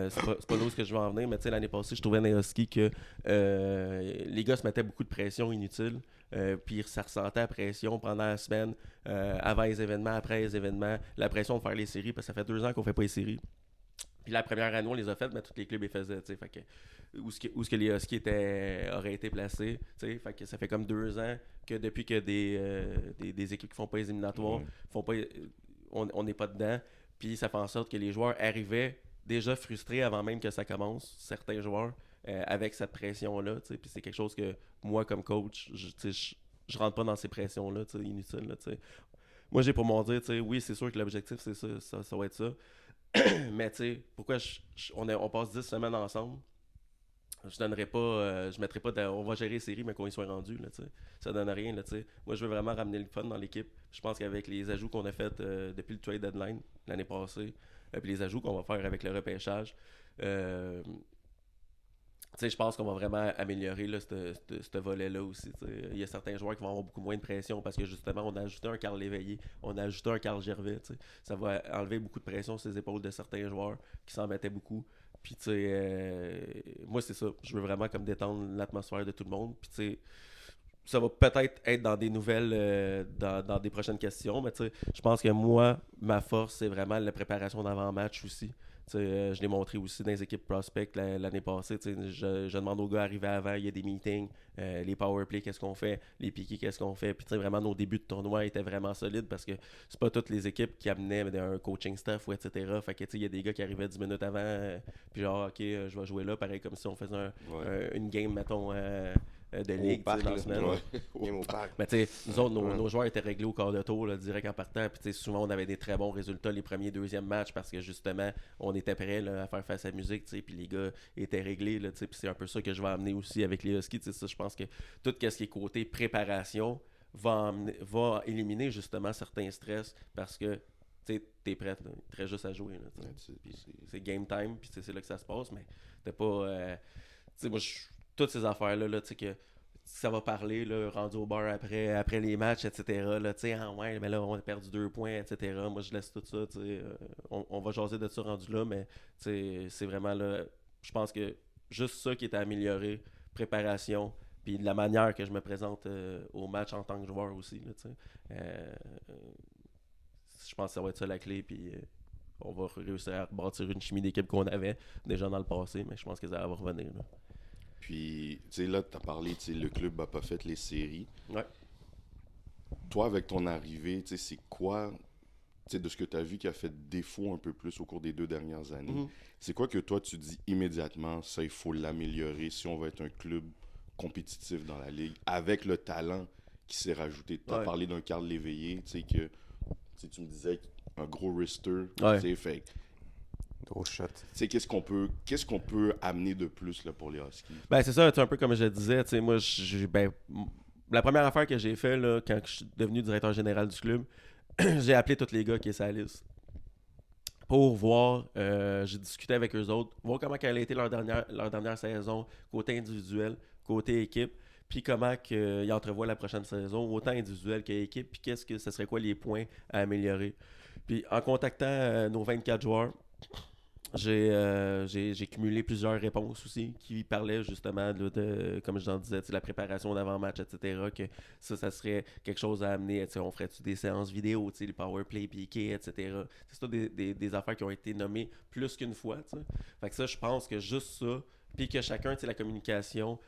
C'est pas là où ce que je veux en venir, mais tu sais, l'année passée, je trouvais dans Husky que les gars se mettaient beaucoup de pression inutile, puis ça ressentait la pression pendant la semaine, avant les événements, après les événements, la pression de faire les séries, parce que ça fait 2 ans qu'on fait pas les séries. Puis la première année, on les a faites, mais tous les clubs les faisaient, tu sais, fait que où ce que les Huskies auraient été placés, tu sais, fait que ça fait comme 2 ans que depuis que des équipes qui font pas les éliminatoires, font pas, on n'est pas dedans, puis ça fait en sorte que les joueurs arrivaient déjà frustrés avant même que ça commence, certains joueurs, avec cette pression-là, tu sais, puis c'est quelque chose que moi, comme coach, je rentre pas dans ces pressions-là, tu sais, inutiles, là, tu sais. Moi, j'ai pour mon dire, tu sais, oui, c'est sûr que l'objectif, c'est ça va être ça. Mais tu sais, pourquoi on passe 10 semaines ensemble, je donnerais pas, je mettrais pas, on va gérer les séries, mais qu'on y soit rendu, là, tu sais. Ça donne rien, là, tu sais. Moi, je veux vraiment ramener le fun dans l'équipe. Je pense qu'avec les ajouts qu'on a fait depuis le trade deadline l'année passée, puis les ajouts qu'on va faire avec le repêchage, tu sais, je pense qu'on va vraiment améliorer là, ce volet-là aussi. T'sais. Il y a certains joueurs qui vont avoir beaucoup moins de pression parce que justement, on a ajouté un Carl Léveillé, on a ajouté un Carl Gervais. T'sais. Ça va enlever beaucoup de pression sur les épaules de certains joueurs qui s'en mettaient beaucoup. Puis, tu sais, moi, c'est ça. Je veux vraiment comme détendre l'atmosphère de tout le monde. Puis, tu sais, ça va peut-être être dans des nouvelles, dans des prochaines questions, mais tu sais, je pense que moi, ma force, c'est vraiment la préparation d'avant-match aussi. Je l'ai montré aussi dans les équipes prospect l'année passée. Je demande aux gars arriver avant, il y a des meetings, les powerplay, qu'est-ce qu'on fait, les piqués, qu'est-ce qu'on fait. Puis vraiment, nos débuts de tournoi étaient vraiment solides parce que c'est pas toutes les équipes qui amenaient un coaching staff ou etc. Fait que il y a des gars qui arrivaient 10 minutes avant, puis genre, ok, je vais jouer là, pareil comme si on faisait une game, mettons. De ligue parc, dans la semaine. Game au parc. Mais tu sais, nous autres, nos joueurs étaient réglés au quart de tour, là, direct en partant. Puis souvent, on avait des très bons résultats les premiers, deuxièmes matchs parce que justement, on était prêts là, à faire face à la musique. Puis les gars étaient réglés. Puis c'est un peu ça que je vais amener aussi avec les Huskies. Ça, je pense que tout ce qui est côté préparation va éliminer justement certains stress parce que tu es prête, là. Il te reste juste à jouer. Là, c'est game time, puis c'est là que ça se passe, mais t'es pas. Moi, toutes ces affaires-là, là, que ça va parler, là, rendu au bar après les matchs, etc. Là, ouais, mais là, on a perdu 2 points, etc. Moi, je laisse tout ça. On va jaser de ça rendu là, mais c'est vraiment là. Je pense que juste ça qui est à améliorer, préparation, puis de la manière que je me présente au match en tant que joueur aussi. Là, je pense que ça va être ça la clé, puis on va réussir à bâtir une chimie d'équipe qu'on avait déjà dans le passé, mais je pense que ça va revenir. Là. Puis, tu sais, là, tu as parlé, tu sais, le club n'a pas fait les séries. Ouais. Toi, avec ton arrivée, tu sais, c'est quoi, tu sais, de ce que tu as vu qui a fait défaut un peu plus au cours des 2 dernières années? C'est quoi que toi, tu dis immédiatement, ça, il faut l'améliorer si on va être un club compétitif dans la ligue, avec le talent qui s'est rajouté? Tu as parlé d'un Carl Léveillé, tu sais, que tu me disais un gros wrister, tu sais, fait gros shot. Tu sais, qu'est-ce qu'on peut amener de plus là, pour les Huskies? Ben, c'est ça, un peu comme je disais, tu sais, moi, la première affaire que j'ai fait là, quand je suis devenu directeur général du club, j'ai appelé tous les gars qui étaient sur la liste pour voir, j'ai discuté avec eux autres, voir comment elle a été leur dernière saison, côté individuel, côté équipe, puis comment ils entrevoient la prochaine saison, autant individuel qu'équipe, puis qu'est-ce que ce serait quoi les points à améliorer. Puis en contactant nos 24 joueurs, j'ai cumulé plusieurs réponses aussi qui parlaient justement là, de, comme je t'en disais, la préparation d'avant-match, etc. Que ça serait quelque chose à amener. On ferait-tu des séances vidéo, les power play piqué, etc. C'est ça des affaires qui ont été nommées plus qu'une fois. T'sais. Fait que ça, je pense que juste ça, puis que chacun, la communication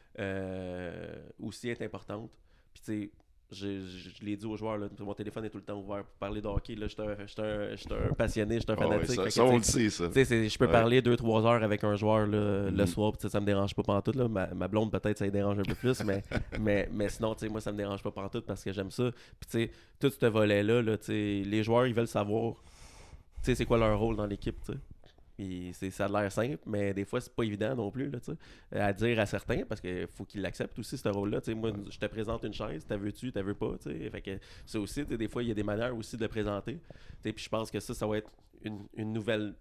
aussi est importante. Puis tu sais, je l'ai dit aux joueurs, là, mon téléphone est tout le temps ouvert pour parler de hockey. Je suis un passionné, je suis un fanatique. Ouais, ça on le sait, ça. Je peux parler 2-3 heures avec un joueur là, le soir, ça me dérange pas pantoute. Là. Ma blonde, peut-être, ça lui dérange un peu plus, mais sinon, moi, ça me dérange pas pantoute parce que j'aime ça. Puis, tout ce volet-là, là, les joueurs, ils veulent savoir c'est quoi leur rôle dans l'équipe. T'sais. Puis ça a l'air simple, mais des fois, c'est pas évident non plus là, à dire à certains parce qu'il faut qu'ils l'acceptent aussi, ce rôle-là. Moi, je te présente une chaise, t'as veux-tu, t'as veux pas. Fait que ça aussi, des fois, il y a des manières aussi de le présenter. Puis je pense que ça va être une nouvelle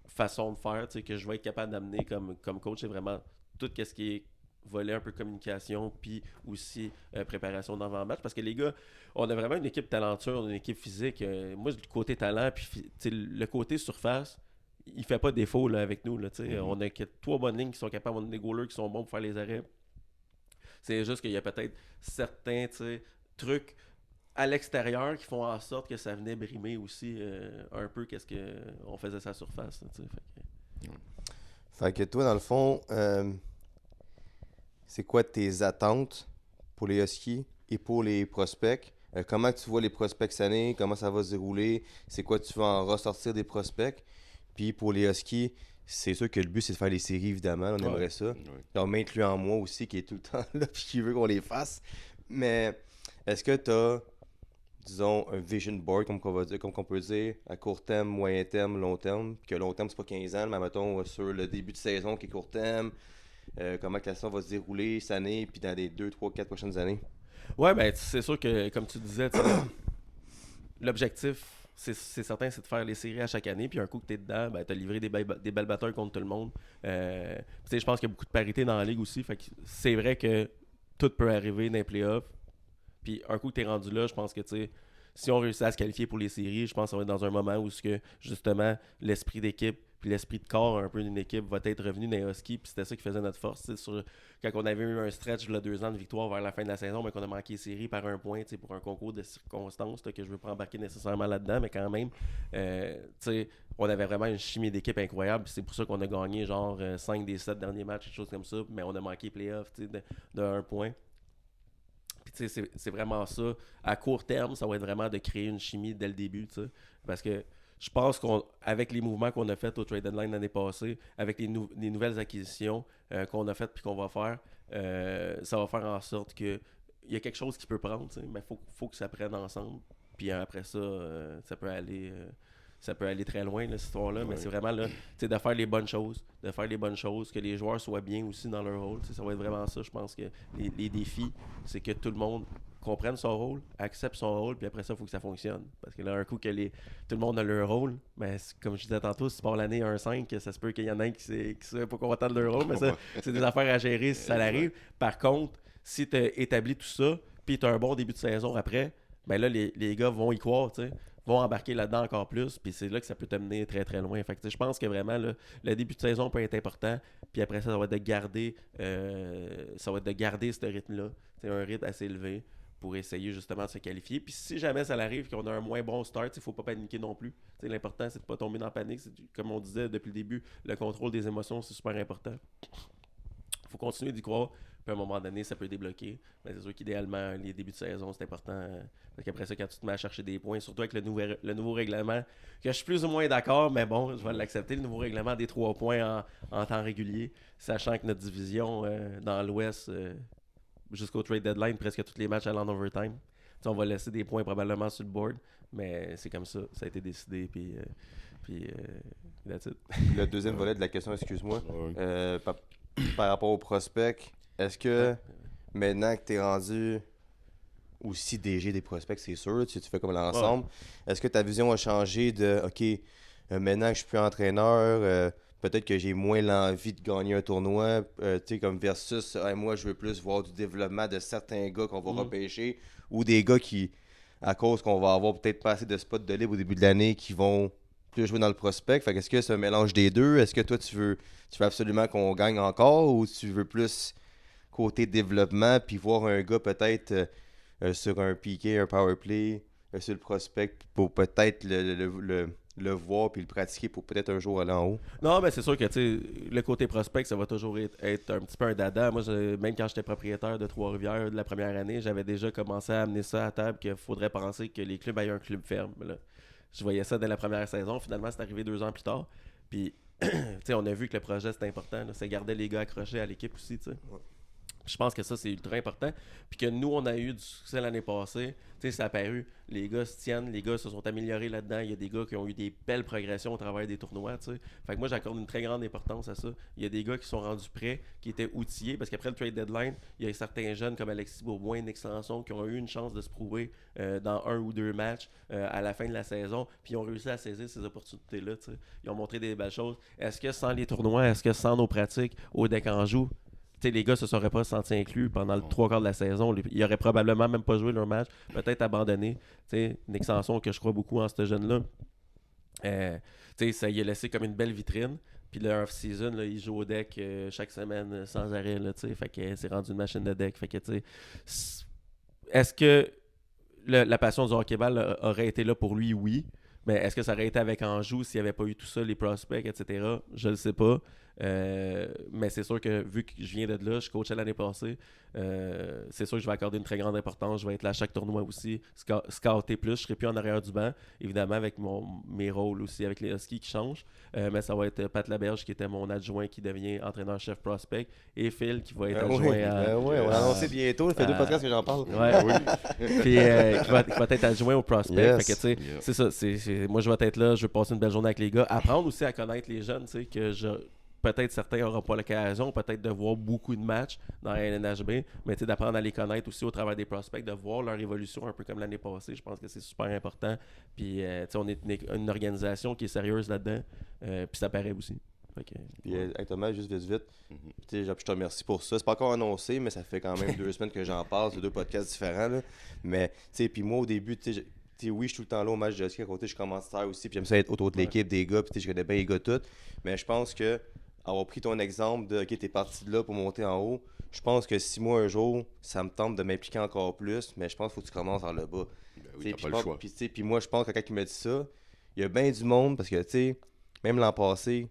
façon de faire que je vais être capable d'amener comme coach. C'est vraiment tout ce qui est volet un peu communication, puis aussi préparation d'avant-match. Parce que les gars, on a vraiment une équipe talentueuse, on a une équipe physique. Moi, du côté talent, puis le côté surface, il fait pas défaut là, avec nous. Là, On a 3 bonnes lignes qui sont capables, on a des goalers qui sont bons pour faire les arrêts. C'est juste qu'il y a peut-être certains trucs à l'extérieur qui font en sorte que ça venait brimer aussi un peu qu'est-ce qu'on faisait sa surface. Là, fait que toi, dans le fond, c'est quoi tes attentes pour les Huskies et pour les prospects? Comment tu vois les prospects cette année? Comment ça va se dérouler? C'est quoi tu vas en ressortir des prospects? Puis pour les Huskies, c'est sûr que le but, c'est de faire les séries, évidemment. On aimerait ça. Donc, m'incluant moi aussi, qui est tout le temps là puis qui veut qu'on les fasse. Mais est-ce que tu as, disons, un vision board, comme on peut dire, à court terme, moyen terme, long terme? Puis que long terme, c'est pas 15 ans, mais mettons sur le début de saison qui est court terme. Comment la saison va se dérouler cette année, puis dans les 2, 3, 4 prochaines années? Ouais, ben c'est sûr que, comme tu disais, l'objectif, c'est certain, c'est de faire les séries à chaque année. Puis un coup que tu es dedans, ben, tu as livré des belles batteurs contre tout le monde. Je pense qu'il y a beaucoup de parité dans la ligue aussi. Fait que c'est vrai que tout peut arriver dans les playoffs. Puis un coup que tu es rendu là, je pense que si on réussit à se qualifier pour les séries, je pense que ça va être dans un moment où justement l'esprit d'équipe puis l'esprit de corps un peu d'une équipe va être revenu dans les Huskies. Puis c'était ça qui faisait notre force. Quand on avait eu un stretch de 2 ans de victoire vers la fin de la saison, mais qu'on a manqué les séries par un point pour un concours de circonstances que je ne veux pas embarquer nécessairement là-dedans, mais quand même, on avait vraiment une chimie d'équipe incroyable. C'est pour ça qu'on a gagné genre 5 des 7 derniers matchs, quelque chose comme ça, mais on a manqué les playoffs de 1 point. Puis c'est vraiment ça. À court terme, ça va être vraiment de créer une chimie dès le début, parce que je pense qu'avec les mouvements qu'on a fait au trade deadline l'année passée, avec les nouvelles acquisitions qu'on a faites puis qu'on va faire, ça va faire en sorte qu'il y a quelque chose qui peut prendre, mais il faut que ça prenne ensemble. Puis après ça, ça peut aller très loin, cette histoire-là, mais c'est vraiment là, de faire les bonnes choses, que les joueurs soient bien aussi dans leur rôle. Ça va être vraiment ça, je pense que les défis, c'est que tout le monde comprenne son rôle, accepte son rôle, puis après ça, il faut que ça fonctionne. Parce que là, un coup que tout le monde a leur rôle, ben, comme je disais tantôt, si tu pars l'année 1-5, ça se peut qu'il y en ait qui ne soient pas contents de leur rôle, mais ça, c'est des affaires à gérer si ça arrive. Par contre, si tu as établi tout ça, puis tu as un bon début de saison après, ben là, les gars vont y croire, tu sais, vont embarquer là-dedans encore plus, puis c'est là que ça peut t'amener très très loin. Fait que, je pense que vraiment, là, le début de saison peut être important, puis après ça va être de garder, ce rythme-là, c'est un rythme assez élevé pour essayer justement de se qualifier. Puis si jamais ça arrive qu'on a un moins bon start, il ne faut pas paniquer non plus. T'sais, l'important, c'est de ne pas tomber dans la panique. Comme on disait depuis le début, le contrôle des émotions, c'est super important. Il faut continuer d'y croire. Puis à un moment donné, ça peut débloquer. Mais c'est sûr qu'idéalement, les débuts de saison, c'est important. Parce qu'après ça, quand tu te mets à chercher des points, surtout avec le nouveau règlement, que je suis plus ou moins d'accord, mais bon, je vais l'accepter, le nouveau règlement des 3 points en temps régulier, sachant que notre division dans l'Ouest, jusqu'au trade deadline, presque tous les matchs allaient en overtime. T'sais, on va laisser des points probablement sur le board, mais c'est comme ça. Ça a été décidé, puis that's it. Le deuxième volet de la question, excuse-moi, par rapport au prospect, est-ce que maintenant que tu es rendu aussi DG des prospects, c'est sûr, tu fais comme l'ensemble, est-ce que ta vision a changé de, OK, maintenant que je suis plus entraîneur, peut-être que j'ai moins l'envie de gagner un tournoi, tu sais, comme versus, moi, je veux plus voir du développement de certains gars qu'on va repêcher ou des gars qui, à cause qu'on va avoir peut-être pas assez de spots de libre au début de l'année, qui vont plus jouer dans le prospect. Fait qu'est-ce que c'est un mélange des deux? Est-ce que toi, tu veux absolument qu'on gagne encore ou tu veux plus côté développement puis voir un gars peut-être sur un piqué, un power play, sur le prospect pour peut-être le voir puis le pratiquer pour peut-être un jour aller en haut? Non, mais c'est sûr que le côté prospect, ça va toujours être un petit peu un dada. Moi, même quand j'étais propriétaire de Trois-Rivières de la première année, j'avais déjà commencé à amener ça à table qu'il faudrait penser que les clubs aient un club ferme. Là. Je voyais ça dès la première saison. Finalement, c'est arrivé 2 ans plus tard. Puis, on a vu que le projet, c'était important. Là. Ça gardait les gars accrochés à l'équipe aussi. Ouais. Je pense que ça, c'est ultra important. Puis que nous, on a eu du succès l'année passée. Tu sais, ça a apparu. Les gars se tiennent, les gars se sont améliorés là-dedans. Il y a des gars qui ont eu des belles progressions au travers des tournois. Tu sais. Fait que moi, j'accorde une très grande importance à ça. Il y a des gars qui sont rendus prêts, qui étaient outillés. Parce qu'après le trade deadline, il y a certains jeunes comme Alexis Bourboin, Nick Sanson, qui ont eu une chance de se prouver dans 1 ou 2 matchs à la fin de la saison. Puis ils ont réussi à saisir ces opportunités-là. Tu sais. Ils ont montré des belles choses. Est-ce que sans les tournois, est-ce que sans nos pratiques au deck en joue, t'sais, les gars ne se seraient pas sentis inclus pendant le 3/4 de la saison. Ils n'auraient probablement même pas joué leur match, peut-être abandonné. T'sais, Nick Sanson, que je crois beaucoup en ce jeune-là, ça y a laissé comme une belle vitrine. Puis le off-season, là, il joue au deck chaque semaine sans arrêt. Là, fait que c'est rendu une machine de deck. Fait que, est-ce que la passion du hockey-ball aurait été là pour lui? Oui. Mais est-ce que ça aurait été avec Anjou s'il n'y avait pas eu tout ça, les prospects, etc.? Je le sais pas. Mais c'est sûr que vu que je viens de là, je coachais l'année passée, c'est sûr que je vais accorder une très grande importance. Je vais être là à chaque tournoi aussi, scouter plus. Je serai plus en arrière du banc, évidemment avec mes rôles aussi avec les Huskies qui changent. Mais ça va être Pat Laberge qui était mon adjoint qui devient entraîneur-chef prospect et Phil qui va être adjoint à... Oui, on va annoncer bientôt. Ça fait 2 podcasts que j'en parle. Ouais, oui. Puis qui va être adjoint au prospect. Yes. Fait que, c'est ça. Moi, je vais être là. Je vais passer une belle journée avec les gars. Apprendre aussi à connaître les jeunes, que peut-être certains n'auront pas l'occasion, peut-être de voir beaucoup de matchs dans la LNHB, mais d'apprendre à les connaître aussi au travers des prospects, de voir leur évolution un peu comme l'année passée. Je pense que c'est super important. Puis, on est une organisation qui est sérieuse là-dedans. Puis ça paraît aussi. Puis, Thomas, juste vite, je te remercie pour ça. C'est pas encore annoncé, mais ça fait quand même 2 semaines que j'en parle. C'est 2 podcasts différents. Là. Mais, puis moi, au début, oui, je suis tout le temps là au match de hockey à côté, je suis commentateur aussi, puis j'aime ça être autour de l'équipe, des gars, puis je connais bien les gars tous. Mais je pense que avoir pris ton exemple de OK, t'es parti de là pour monter en haut, je pense que si moi un jour, ça me tente de m'impliquer encore plus, mais je pense qu'il faut que tu commences par le bas. Ben oui, t'as pas le choix. Puis moi, je pense que quand il m'a dit ça, il y a bien du monde, parce que même l'an passé,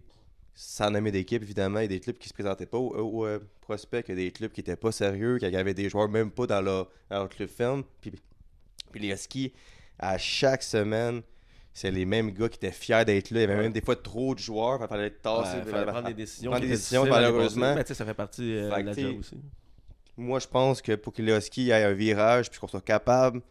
sans nommer d'équipe, évidemment, il y a des clubs qui se présentaient pas au prospect, il y a des clubs qui étaient pas sérieux, qui avaient des joueurs même pas dans leur club ferme. Puis les Huskies, à chaque semaine, c'est les mêmes gars qui étaient fiers d'être là. Il y avait même des fois trop de joueurs. Il fallait tasser. Il fallait prendre des décisions. Malheureusement. Mais ça fait partie de la job aussi. Moi, je pense que pour que les Huskies aient un virage puis qu'on soit capable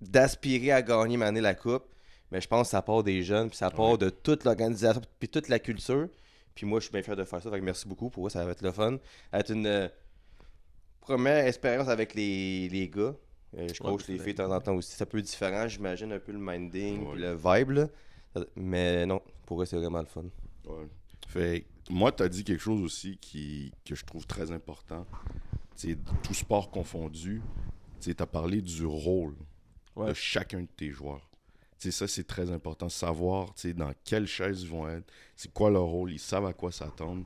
d'aspirer à gagner la coupe, mais je pense que ça part des jeunes puis ça part de toute l'organisation puis toute la culture. Puis moi, je suis bien fier de faire ça. Donc merci beaucoup. Pour moi, ça va être le fun. Ça va être première expérience avec les gars. Je coach Ouais, les filles de temps en temps aussi. C'est un peu différent, j'imagine, un peu le minding Ouais. puis le vibe. Là. Mais non, pour eux, c'est vraiment le fun. Ouais. Fait moi, tu as dit quelque chose aussi que je trouve très important. T'sais, tout sport confondu, tu as parlé du rôle de Ouais. chacun de tes joueurs. T'sais, ça, c'est très important. Savoir dans quelle chaise ils vont être, c'est quoi leur rôle, ils savent à quoi s'attendre.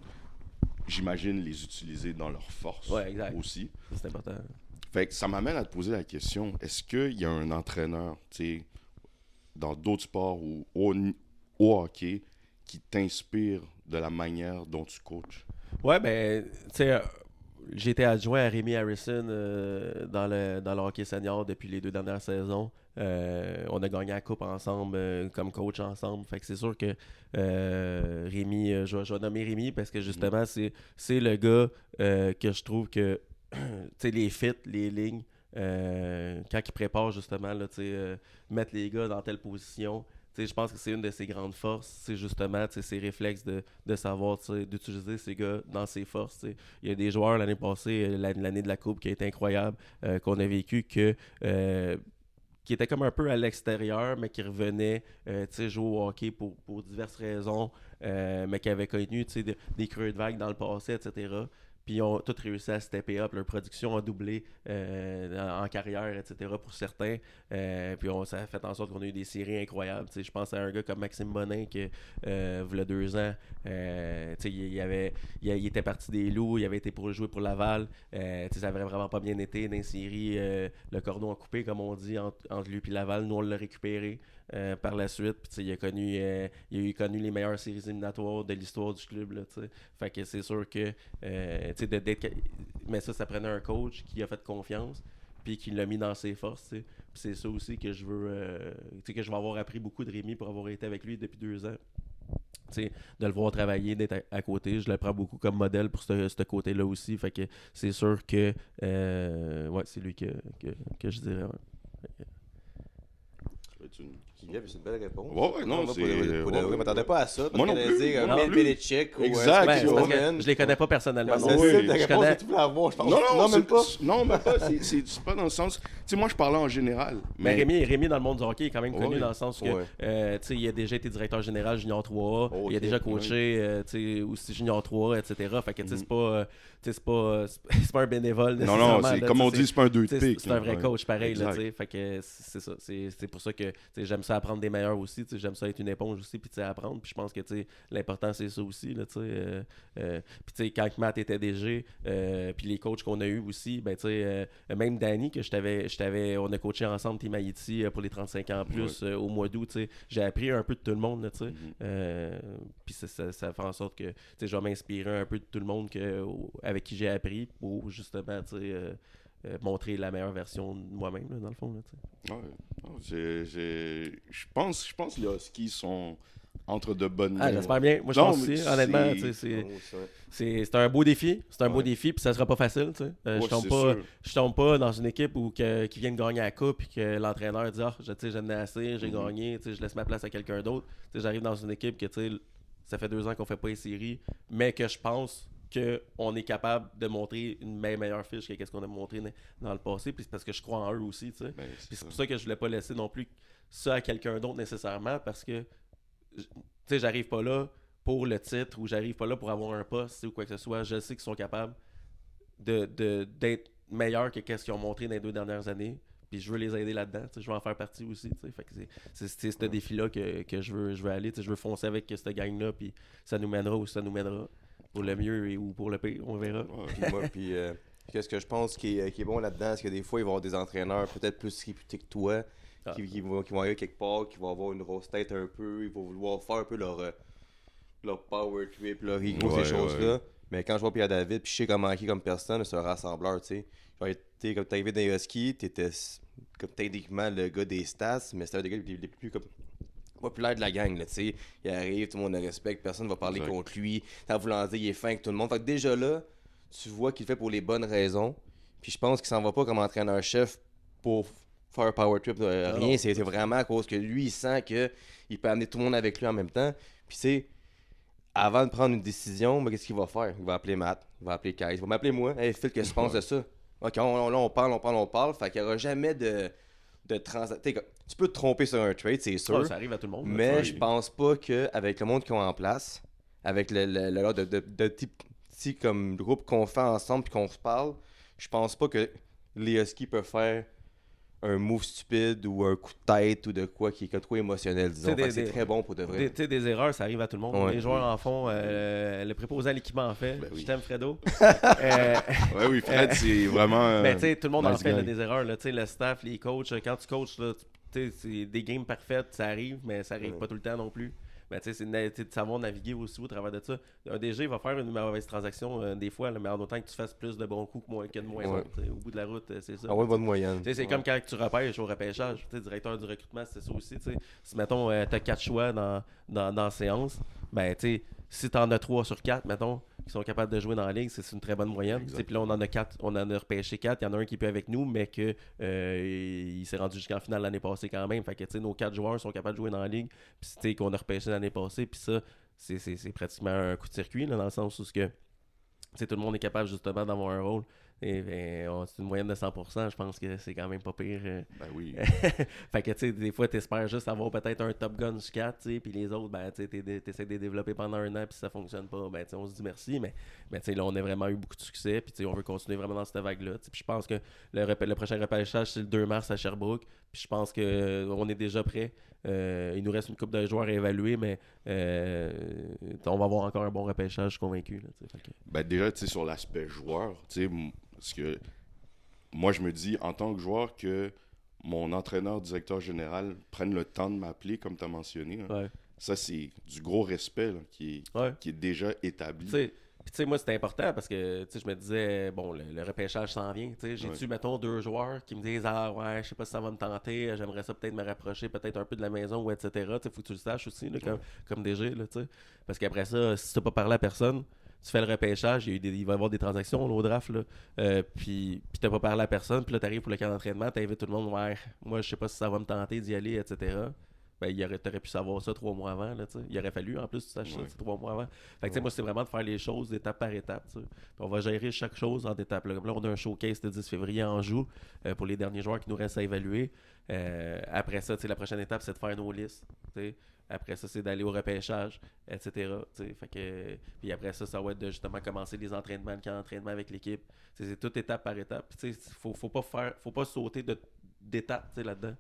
J'imagine les utiliser dans leur force Ouais, exact. aussi. C'est important. Fait que ça m'amène à te poser la question, est-ce qu'il y a un entraîneur, dans d'autres sports ou au hockey, qui t'inspire de la manière dont tu coaches? Ouais, ben, tu sais, j'ai été adjoint à Rémi Harrison dans le hockey senior depuis les 2 dernières saisons. On a gagné la coupe ensemble, comme coach ensemble. Fait que c'est sûr que Rémi, je vais nommer Rémi parce que justement, c'est le gars que je trouve que, tu sais, les fits, les lignes, quand il prépare justement, là, tu sais, mettre les gars dans telle position. Tu sais, je pense que c'est une de ses grandes forces, c'est justement, tu sais, ses réflexes de savoir, tu sais, d'utiliser ces gars dans ses forces. Tu sais. Il y a des joueurs l'année passée, l'année de la Coupe, qui a été incroyable, qu'on a vécu, qui étaient comme un peu à l'extérieur, mais qui revenaient tu sais, jouer au hockey pour diverses raisons, mais qui avaient connu tu sais, des creux de vague dans le passé, etc. Puis ils ont tous réussi à stepper up. Leur production a doublé en carrière, etc. pour certains. Puis ça a fait en sorte qu'on a eu des séries incroyables. Tu sais, je pense à un gars comme Maxime Bonin qui, il y a 2 ans, tu sais, il était parti des Loups, il avait été pour jouer pour Laval. Tu sais, ça avait vraiment pas bien été dans les séries. Le cordon a coupé, comme on dit, entre lui et Laval. Nous, on l'a récupéré. Par la suite, puis il a connu les meilleures séries éliminatoires de l'histoire du club là, fait que c'est sûr que mais ça prenait un coach qui a fait confiance puis qui l'a mis dans ses forces, puis c'est ça aussi que je veux que je vais avoir appris beaucoup de Rémi pour avoir été avec lui depuis 2 ans. T'sais, de le voir travailler, d'être à côté, je le prends beaucoup comme modèle pour ce côté-là aussi. Fait que c'est sûr que ouais, c'est lui que je dirais. Ouais. C'est une belle réponse. Ouais, non, c'est. Je m'attendais pas à ça. Moi non plus. Dire Non Bill plus. Belichick ou Exact. Ouais, c'est parce Roman. que je les connais pas personnellement. C'est oui. ça, ta Je réponse connais- que tu voulais avoir, je pense. Non, même pas. Non, même pas. C'est pas dans le sens. Tu sais, moi, je parlais en général. Mais Mais Rémi, dans le monde du hockey, est quand même connu Ouais. dans le sens que Ouais. tu sais, il a déjà été directeur général Junior 3A, Oh, il a ok. déjà coaché tu sais, aussi Junior 3A, etc. Fait que tu sais, Mhm. c'est pas un bénévole. non, nécessairement, c'est là, comme tu sais, on dit, c'est pas un 2 de tu sais, pique. c'est un vrai Ouais. coach pareil, là, Exact. tu sais. Fait que c'est ça. C'est pour ça que tu sais, j'aime ça apprendre des meilleurs aussi. Tu sais, j'aime ça être une éponge aussi, puis tu sais, apprendre. Puis je pense que tu sais, l'important, c'est ça aussi. Là, tu sais, puis tu sais, quand Matt était DG, puis les coachs qu'on a eu aussi, ben, tu sais, même Danny, que on a coaché ensemble Team Haïti pour les 35 ans plus au mois d'août. Tu sais, j'ai appris un peu de tout le monde. Là, tu sais. Puis ça fait en sorte que tu sais, je vais m'inspirer un peu de tout le monde avec qui j'ai appris pour justement tu sais, montrer la meilleure version de moi-même, là, dans le fond. Là, tu sais. Ouais. Non, je pense que les Huskies sont entre de bonnes mains. J'espère bien. Moi, je Non, pense mais aussi, honnêtement, c'est- tu sais, Oh, ça. c'est un beau défi. C'est un beau Ouais. défi, puis ça sera pas facile. Tu sais. Ouais, je tombe c'est pas. sûr. Je tombe pas dans une équipe qui vient de gagner la coupe et que l'entraîneur dit tu sais, j'en ai assez, j'ai gagné, tu sais, je laisse ma place à quelqu'un d'autre. Tu sais, j'arrive dans une équipe que tu sais, ça fait 2 ans qu'on fait pas les séries, mais que je pense qu'on est capable de montrer une meilleure fiche que ce qu'on a montré dans le passé. Puis c'est parce que je crois en eux aussi. Tu sais. Ben, Puis c'est pour ça que je voulais pas laisser non plus ça à quelqu'un d'autre nécessairement parce que tu sais, j'arrive pas là pour le titre ou j'arrive pas là pour avoir un poste ou quoi que ce soit. Je sais qu'ils sont capables d'être meilleurs que ce qu'ils ont montré dans les 2 dernières années. Puis je veux les aider là-dedans. Tu sais, je veux en faire partie aussi. Tu sais. Fait que c'est ce défi-là que je veux aller. Tu sais, je veux foncer avec cette gang-là. Puis ça nous mènera où ça nous mènera. Pour le mieux ou pour le pire, on verra. Puis qu'est-ce que je pense qui est bon là-dedans, c'est que des fois, ils vont avoir des entraîneurs peut-être plus réputés que toi, qui vont aller quelque part, qui vont avoir une grosse tête un peu, ils vont vouloir faire un peu leur power trip, leur ego, ces choses-là. Mais quand je vois Pierre David, puis je sais comment il est comme personne, c'est un rassembleur, tu sais. Comme t'es arrivé dans les Huskies, t'étais comme techniquement le gars des stats, mais c'était un des gars les plus comme populaire de la gang, là, tu sais. Il arrive, tout le monde le respecte, personne ne va parler contre lui. T'as voulant dire, il est fin avec tout le monde. Fait que déjà là, tu vois qu'il le fait pour les bonnes raisons. Puis je pense qu'il s'en va pas comme entraîneur-chef pour faire un power trip. Rien, c'est vraiment à cause que lui, il sent qu'il peut amener tout le monde avec lui en même temps. Puis c'est avant de prendre une décision, qu'est-ce qu'il va faire? Il va appeler Matt, il va appeler Kai, il va m'appeler moi. Hey Phil, qu'est-ce que tu penses de ça? OK, là, on parle. Fait qu'il n'y aura jamais de transaction. Tu peux te tromper sur un trade, c'est sûr. Ça arrive à tout le monde. Mais je pense pas qu'avec le monde qu'ils ont en place, avec le petit comme groupe qu'on fait ensemble puis qu'on se parle, je pense pas que les Huskies peuvent faire un move stupide ou un coup de tête ou de quoi qui est trop émotionnel, disons. C'est très bon pour de vrai. Des erreurs, ça arrive à tout le monde. Ouais. Les joueurs en font, le préposé à l'équipement en fait. Ben oui. Je t'aime, Fredo. Ouais, oui, Fred, c'est vraiment. Mais tu sais, tout le monde en nice fait là, guy. des erreurs. Là, le staff, les coachs, quand tu coaches, là, c'est des games parfaites, ça arrive, mais ça arrive pas tout le temps non plus. Mais tu sais, c'est de savoir naviguer aussi au travers de ça. Un DG va faire une mauvaise transaction des fois, là, mais en autant que tu fasses plus de bons coups que de moins bons. Au bout de la route, c'est ça. Ah ouais, bonne moyenne. C'est comme quand tu repêches au repêchage. Directeur du recrutement, c'est ça aussi. T'sais. Si, mettons, tu as 4 choix dans la séance, ben, si tu en as 3 sur 4, mettons, qui sont capables de jouer dans la ligue, c'est une très bonne moyenne. Puis là, on en a repêché 4. Il y en a un qui est plus avec nous, mais que il s'est rendu jusqu'en finale l'année passée quand même. Fait que nos 4 joueurs sont capables de jouer dans la ligue. Puis qu'on a repêché l'année passée. Puis ça, c'est pratiquement un coup de circuit, là, dans le sens où tout le monde est capable justement d'avoir un rôle. C'est une moyenne de 100%, je pense que c'est quand même pas pire. Ben oui. Fait que, tu sais, des fois, t'espères juste avoir peut-être un Top Gun sur 4, tu sais, puis les autres, ben, tu t'essaies de les développer pendant un an, puis si ça fonctionne pas, ben, tu sais, on se dit merci, mais tu sais, là, on a vraiment eu beaucoup de succès, puis tu sais, on veut continuer vraiment dans cette vague-là, tu sais, puis je pense que le prochain repêchage, c'est le 2 mars à Sherbrooke, puis je pense qu'on est déjà prêt. Il nous reste une couple de joueurs à évaluer, mais on va avoir encore un bon repêchage, je suis convaincu. Là, Ben déjà, tu sais, sur l'aspect joueur, tu sais, parce que moi, je me dis, en tant que joueur, que mon entraîneur, directeur général prenne le temps de m'appeler, comme tu as mentionné. Hein. Ouais. Ça, c'est du gros respect là, qui est déjà établi. Puis tu sais, moi, c'était important parce que je me disais, bon, le repêchage s'en vient. J'ai-tu, mettons, 2 joueurs qui me disent, ah ouais, je sais pas si ça va me tenter, j'aimerais ça peut-être me rapprocher peut-être un peu de la maison ou etc. Il faut que tu le saches aussi, là, comme DG. Là, parce qu'après ça, si tu n'as pas parlé à personne, tu fais le repêchage, il va y avoir des transactions là, au draft, là, puis tu n'as pas parlé à personne, puis là, tu arrives pour le camp d'entraînement, tu invites tout le monde, ouais, moi, je sais pas si ça va me tenter d'y aller, etc. Ben, t'aurais pu savoir ça 3 mois avant. Là, il aurait fallu, en plus, que tu saches ça 3 mois avant. Fait que, moi, c'est vraiment de faire les choses étape par étape. Puis on va gérer chaque chose en étapes. Là, on a un showcase le 10 février en joue pour les derniers joueurs qui nous restent à évaluer. Après ça, la prochaine étape, c'est de faire nos listes. Après ça, c'est d'aller au repêchage, etc. Fait que, puis après ça, ça va être de justement commencer les entraînements, le camp d'entraînement avec l'équipe. C'est tout étape par étape. Faut pas sauter d'étape là-dedans.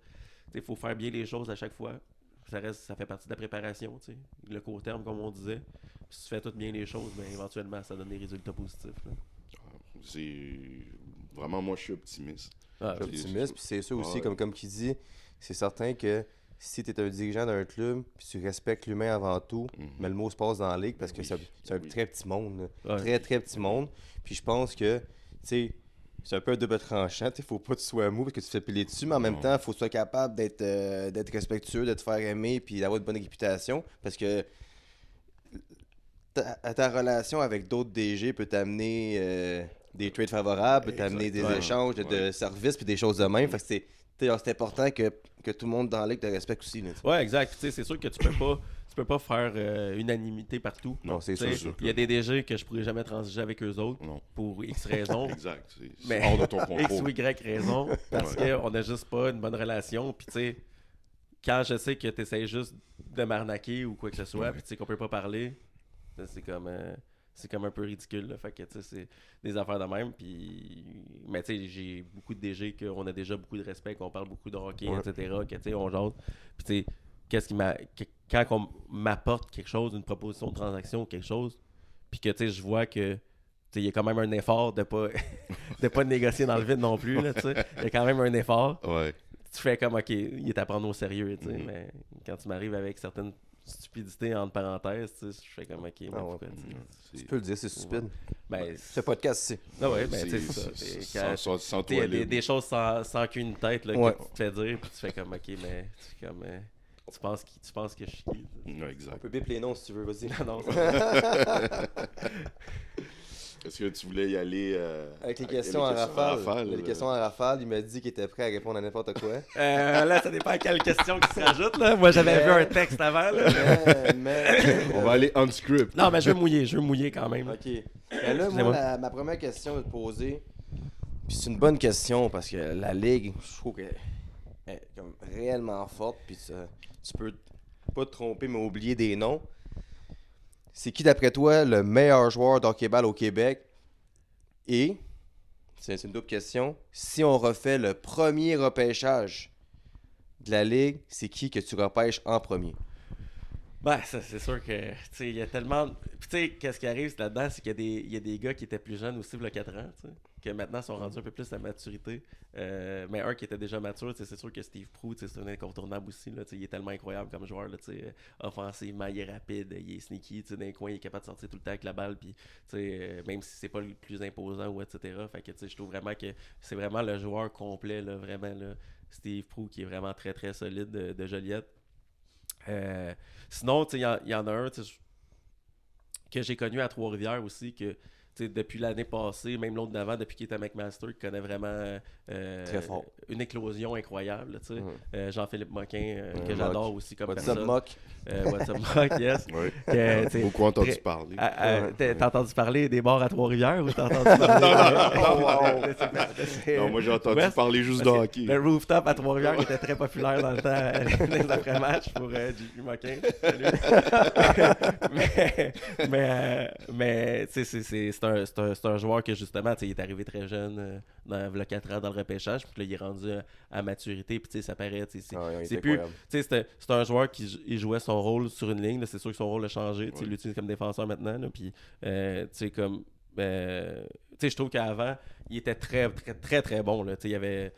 Il faut faire bien les choses à chaque fois. Ça fait partie de la préparation, le court terme, comme on disait. Puis si tu fais tout bien les choses, ben, éventuellement, ça donne des résultats positifs. Là. C'est vraiment, moi, je suis optimiste. Je suis optimiste, puis c'est ça aussi, comme qu'il dit, c'est certain que si tu es un dirigeant d'un club, puis tu respectes l'humain avant tout, mais le mot se passe dans la ligue parce que c'est un très petit monde. Très, très petit monde. Puis je pense que, tu sais, c'est un peu un double tranchant. Il faut pas que tu sois mou parce que tu te fais piler dessus, mais en même temps, il faut que tu sois capable d'être respectueux, de te faire aimer puis d'avoir une bonne réputation. Parce que ta relation avec d'autres DG peut t'amener des trades favorables, peut t'amener des échanges de services puis des choses de même. Fait que c'est important que tout le monde dans la ligue te respecte aussi. Là, ouais, exact. C'est sûr que tu peux pas faire unanimité partout. Non, c'est sûr. Il y a des DG que je pourrais jamais transiger avec eux autres pour X raisons. Exact. Mais hors de ton contrôle. X ou Y raison, parce qu'on n'a juste pas une bonne relation. Puis tu sais, quand je sais que tu essaies juste de m'arnaquer ou quoi que ce soit, puis tu sais qu'on peut pas parler, c'est comme un peu ridicule. Là. Fait que tu sais, c'est des affaires de même. Puis, mais tu sais, j'ai beaucoup de DG qu'on a déjà beaucoup de respect, qu'on parle beaucoup de hockey, etc. Que tu sais, on jase. Puis tu sais, quand on m'apporte quelque chose, une proposition de transaction ou quelque chose, puis que tu sais, je vois que il y a quand même un effort de pas négocier dans le vide non plus. Il y a quand même un effort. Ouais. Tu fais comme, OK, il est à prendre au sérieux. Mais quand tu m'arrives avec certaines stupidités entre parenthèses, je fais comme, OK, mais pourquoi, tu peux le dire, c'est stupide. Ben, ce podcast ici. Ah ouais, ben c'est ça. Sans Il y a toilette. des choses sans qu'une tête là, que tu te fais dire, puis tu fais comme, OK, mais tu fais comme... Tu penses que je suis qui? Non, exact. On peut bip les noms si tu veux, vas-y. Non, Est-ce que tu voulais y aller avec les questions en rafale? Les questions en rafale, il m'a dit qu'il était prêt à répondre à n'importe quoi. Là, ça dépend à quelle question qui se rajoute. Là. Moi, j'avais vu un texte avant. Là. On va aller on script. Non, mais je veux mouiller quand même. OK. Ben là, moi, ma première question à te poser, Puis c'est une bonne question parce que la Ligue, je trouve qu'elle est comme réellement forte. Puis tu peux pas te tromper, mais oublier des noms. C'est qui, d'après toi, le meilleur joueur d'hockey-ball au Québec? Et, c'est une double question, si on refait le premier repêchage de la Ligue, c'est qui que tu repêches en premier? Ben, ça, c'est sûr que, tu sais, il y a tellement. Puis, tu sais, qu'est-ce qui arrive là-dedans, c'est qu'il y a des gars qui étaient plus jeunes aussi, il y a 4 ans, tu sais, que maintenant sont rendus un peu plus à maturité. Mais un qui était déjà mature, tu sais, c'est sûr que Steve Proulx, tu sais, c'est un incontournable aussi, là, tu sais, il est tellement incroyable comme joueur, là, tu sais, offensivement, il est rapide, il est sneaky, tu sais, dans les coins, il est capable de sortir tout le temps avec la balle, puis, tu sais, même si c'est pas le plus imposant ou etc. Fait que, tu sais, je trouve vraiment que c'est vraiment le joueur complet, là, vraiment, là, Steve Proulx, qui est vraiment très, très solide de Joliette. Sinon, il y en a un que j'ai connu à Trois-Rivières aussi, que depuis l'année passée, même l'autre d'avant, depuis qu'il est à McMaster, il connaît vraiment Très fort. une éclosion incroyable. Là, Jean-Philippe Moquin, que Mock. j'adore aussi comme What's personne. up, Mock? What's up, Mock, yes. Ouais. Beaucoup entendu parler. T'as entendu parler des bars à Trois-Rivières ou t'as entendu parler Non, moi j'ai entendu West, parler juste de hockey. le rooftop à Trois-Rivières était très populaire dans le temps des après-matchs pour JP Moquin. mais c'est un joueur que justement, il est arrivé très jeune, il y a 4 ans dans le repêchage, puis là, il est rendu à maturité, puis ça paraît, c'est plus, c'est un joueur qui il jouait son rôle sur une ligne, là, c'est sûr que son rôle a changé, il l'utilise comme défenseur maintenant, là, puis je trouve qu'avant, il était très, très, très, très bon. Là. Il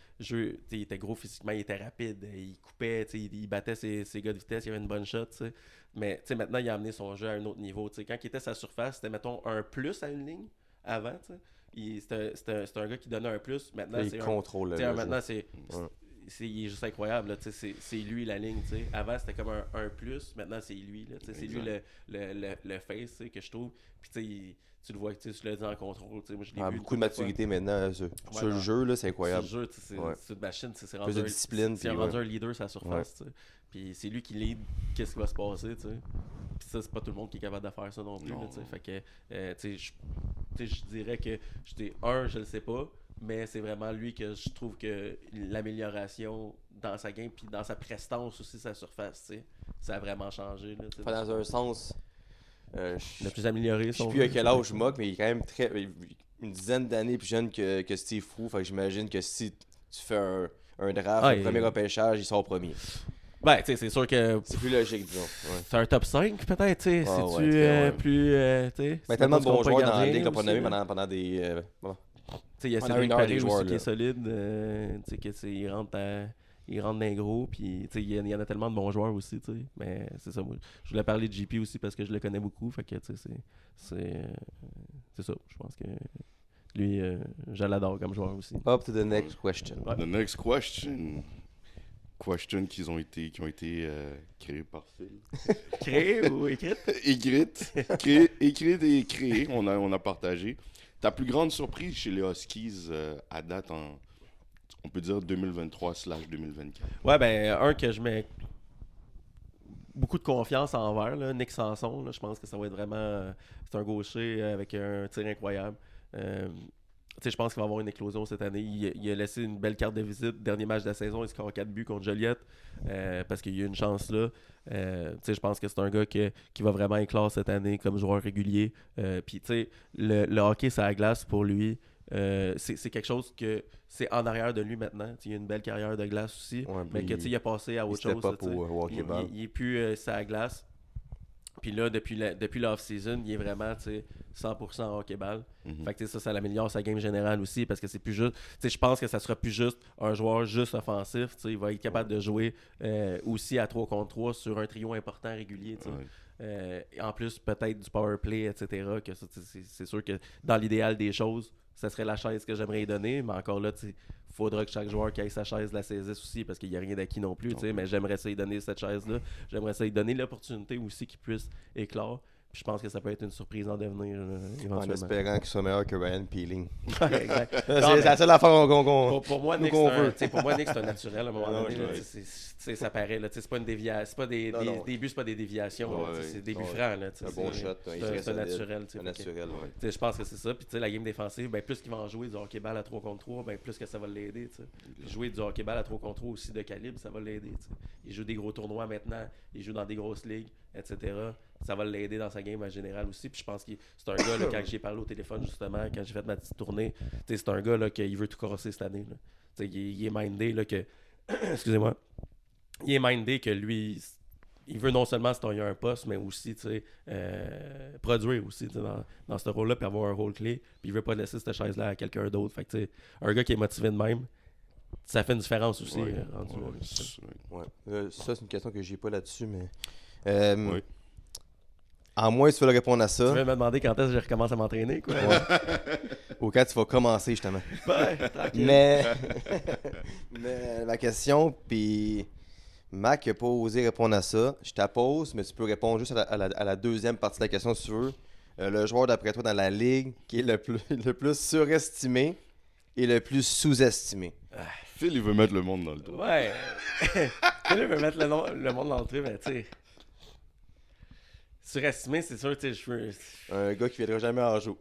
était gros physiquement, il était rapide, il coupait, il battait ses gars de vitesse, il avait une bonne shot. T'sais. Mais maintenant, il a amené son jeu à un autre niveau. T'sais. Quand il était à sa surface, c'était, mettons, un plus à une ligne avant. C'était un gars qui donnait un plus. Maintenant, il contrôle le maintenant, il est juste incroyable. Là, c'est lui la ligne. T'sais. Avant, c'était comme un plus. Maintenant, c'est lui. Là, c'est lui le face que je trouve. Puis, tu le vois que tu l'as dit en contrôle. Moi, je l'ai vu beaucoup de maturité maintenant sur le jeu, là, c'est incroyable. Sur le jeu, c'est une machine. C'est rendu de discipline. C'est rendu un leader sur la surface. Puis c'est lui qui lead qu'est-ce qui va se passer. Puis ça, c'est pas tout le monde qui est capable de faire ça non plus. Non. Là, fait que je dirais que je le sais pas. Mais c'est vraiment lui que je trouve que l'amélioration dans sa game puis dans sa prestance aussi, sa surface, ça a vraiment changé. Là, dans un sens... le plus amélioré. Je sais plus à quel âge je moque, mais il est quand même une dizaine d'années plus jeune que Steve Proulx. Fait que j'imagine que si tu fais un draft, un premier repêchage, il sort premier. Ben, tu sais, c'est sûr que. C'est plus logique, disons. Ouais. C'est un top 5, peut-être, tu sais. C'est-tu plus. tellement de bons joueurs dans la ligue qu'on peut nommer pendant des. Il y a Cédric Paré aussi qui est solide. Il rentre d'un gros, puis il y en a tellement de bons joueurs aussi, tu sais. Mais c'est ça, moi. Je voulais parler de JP aussi parce que je le connais beaucoup, fait que, tu sais, c'est ça. Je pense que lui, je l'adore comme joueur aussi. Up to the next question. The next question. Question qui ont été créées par Phil. Créées ou écrites? Écrites et créées, on a partagé. Ta plus grande surprise chez les Huskies à date on peut dire 2023/2024. Ouais, ben, un que je mets beaucoup de confiance envers, là, Nick Sanson. Là, je pense que ça va être vraiment. C'est un gaucher avec un tir incroyable. Je pense qu'il va avoir une éclosion cette année. Il a laissé une belle carte de visite. Dernier match de la saison, il score 4 buts contre Joliette parce qu'il y a eu une chance là. Je pense que c'est un gars qui va vraiment éclore cette année comme joueur régulier. Puis le hockey, c'est à la glace pour lui. C'est quelque chose que c'est en arrière de lui maintenant. Il a une belle carrière de glace aussi, mais il a passé à autre chose. Il est plus sur la glace. Puis là, depuis l'off-season, il est vraiment 100% hockey-ball. Fait que ça l'améliore sa game générale aussi parce que c'est plus juste. Je pense que ça sera plus juste un joueur juste offensif. Il va être capable de jouer aussi à 3 contre 3 sur un trio important régulier. En plus, peut-être du power play, etc. Que c'est sûr que dans l'idéal des choses, ça serait la chaise que j'aimerais y donner, mais encore là, il faudra que chaque joueur qui ait sa chaise la saisisse aussi, parce qu'il n'y a rien d'acquis non plus, mais j'aimerais ça y donner cette chaise-là. J'aimerais ça y donner l'opportunité aussi qu'il puisse éclore. Puis je pense que ça peut être une surprise en devenir En éventuellement. espérant qu'il soit meilleur que Ryan Peeling. Ouais, exact. C'est Non, mais la seule affaire qu'on... pour moi, Nick, qu'on c'est un, veut. tu sais, pour moi, Nick, c'est un naturel à un moment Non, donné. je là, vois. tu sais, ça paraît. Là, tu sais, c'est pas une déviation. C'est pas des, Non, non. des buts, c'est pas des déviations. Ouais, là, tu sais, ouais. c'est des buts Ouais. francs. Là, tu sais, Un bon c'est- shot, c'est il est un très solide. naturel. Tu sais, Un fait que- naturel, ouais. tu sais, je pense que c'est ça. Puis tu sais, la game défensive, ben, plus qu'il va en jouer du hockey-ball à 3 contre 3, ben, plus que ça va l'aider. Tu sais. Puis jouer du hockey-ball à 3 contre 3 aussi de calibre, ça va l'aider. Tu sais. Il joue des gros tournois maintenant, il joue dans des grosses ligues, etc. Ça va l'aider dans sa game en général aussi. Puis je pense que c'est un gars, là, quand j'ai parlé au téléphone justement, quand j'ai fait ma petite tournée, tu sais, c'est un gars là, qui veut tout casser cette année. Là. Tu sais, il est mindé là, que. Excusez-moi. Il est mindé que lui, il veut non seulement se tailler un poste, mais aussi tu sais, produire aussi tu sais, dans ce rôle-là, puis avoir un rôle clé. Puis il veut pas laisser cette chaise-là à quelqu'un d'autre. Fait que, tu sais, un gars qui est motivé de même, ça fait une différence aussi. Ouais. Rendu là. Ouais. Ouais. Ça, c'est une question que j'ai pas là-dessus, mais... Oui. À moins que tu veux répondre à Tu ça, veux me demander quand est-ce que je recommence à m'entraîner, quoi? ouais. Ou quand tu vas commencer, justement. Ouais, tranquille. Mais... mais la question, puis... Mac n'a pas osé répondre à ça. Je te la pose, mais tu peux répondre juste à la deuxième partie de la question si tu veux. Le joueur d'après toi dans la ligue qui est le plus surestimé et le plus sous-estimé. Phil, il veut mettre le monde dans le dos. Ouais. Phil veut mettre le monde dans le truc, mais tu sais. Surestimé, c'est sûr, tu sais, je veux. Un gars qui viendra jamais en joue.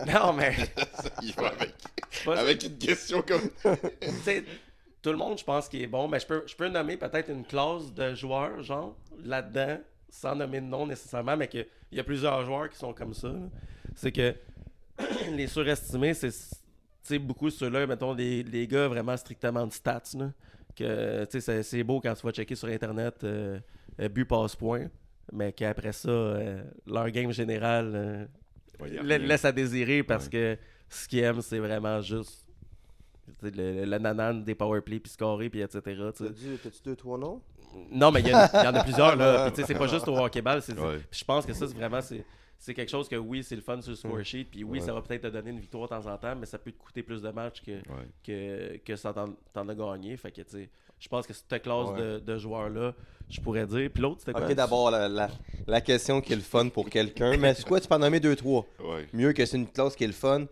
Non, mais. Il va avec, c'est pas- avec une question comme... Tu sais, tout le monde, je pense qu'il est bon, mais je peux nommer peut-être une classe de joueurs, genre, là-dedans, sans nommer de nom nécessairement, mais qu'il y a plusieurs joueurs qui sont comme ça. Là. C'est que les surestimés, c'est tu sais, beaucoup ceux-là, mettons, les gars vraiment strictement de stats. Là, que tu sais, c'est beau quand tu vas checker sur Internet but, passe, point, mais qu'après ça, leur game général Ouais, y a rien. laisse à désirer parce Ouais. que ce qu'ils aiment, c'est vraiment juste tu sais, le nanan des powerplay puis scorer puis etc. tu sais. T'as-tu 2-3 noms? Non, mais il y en a plusieurs là. Puis, tu sais, c'est pas juste au hockey-ball. Ouais. Puis je pense que ça, c'est vraiment c'est quelque chose que oui, c'est le fun sur le score sheet. Puis oui, Ouais. ça va peut-être te donner une victoire de temps en temps, mais ça peut te coûter plus de matchs que ça t'en a gagné. Fait que tu sais, je pense que cette classe Ouais. de joueurs-là, je pourrais dire. Puis l'autre, c'était quoi? Ok, d'abord, la question qui est le fun pour quelqu'un. Mais c'est quoi, tu peux en nommer 2-3? Ouais. Mieux que c'est une classe qui est le fun.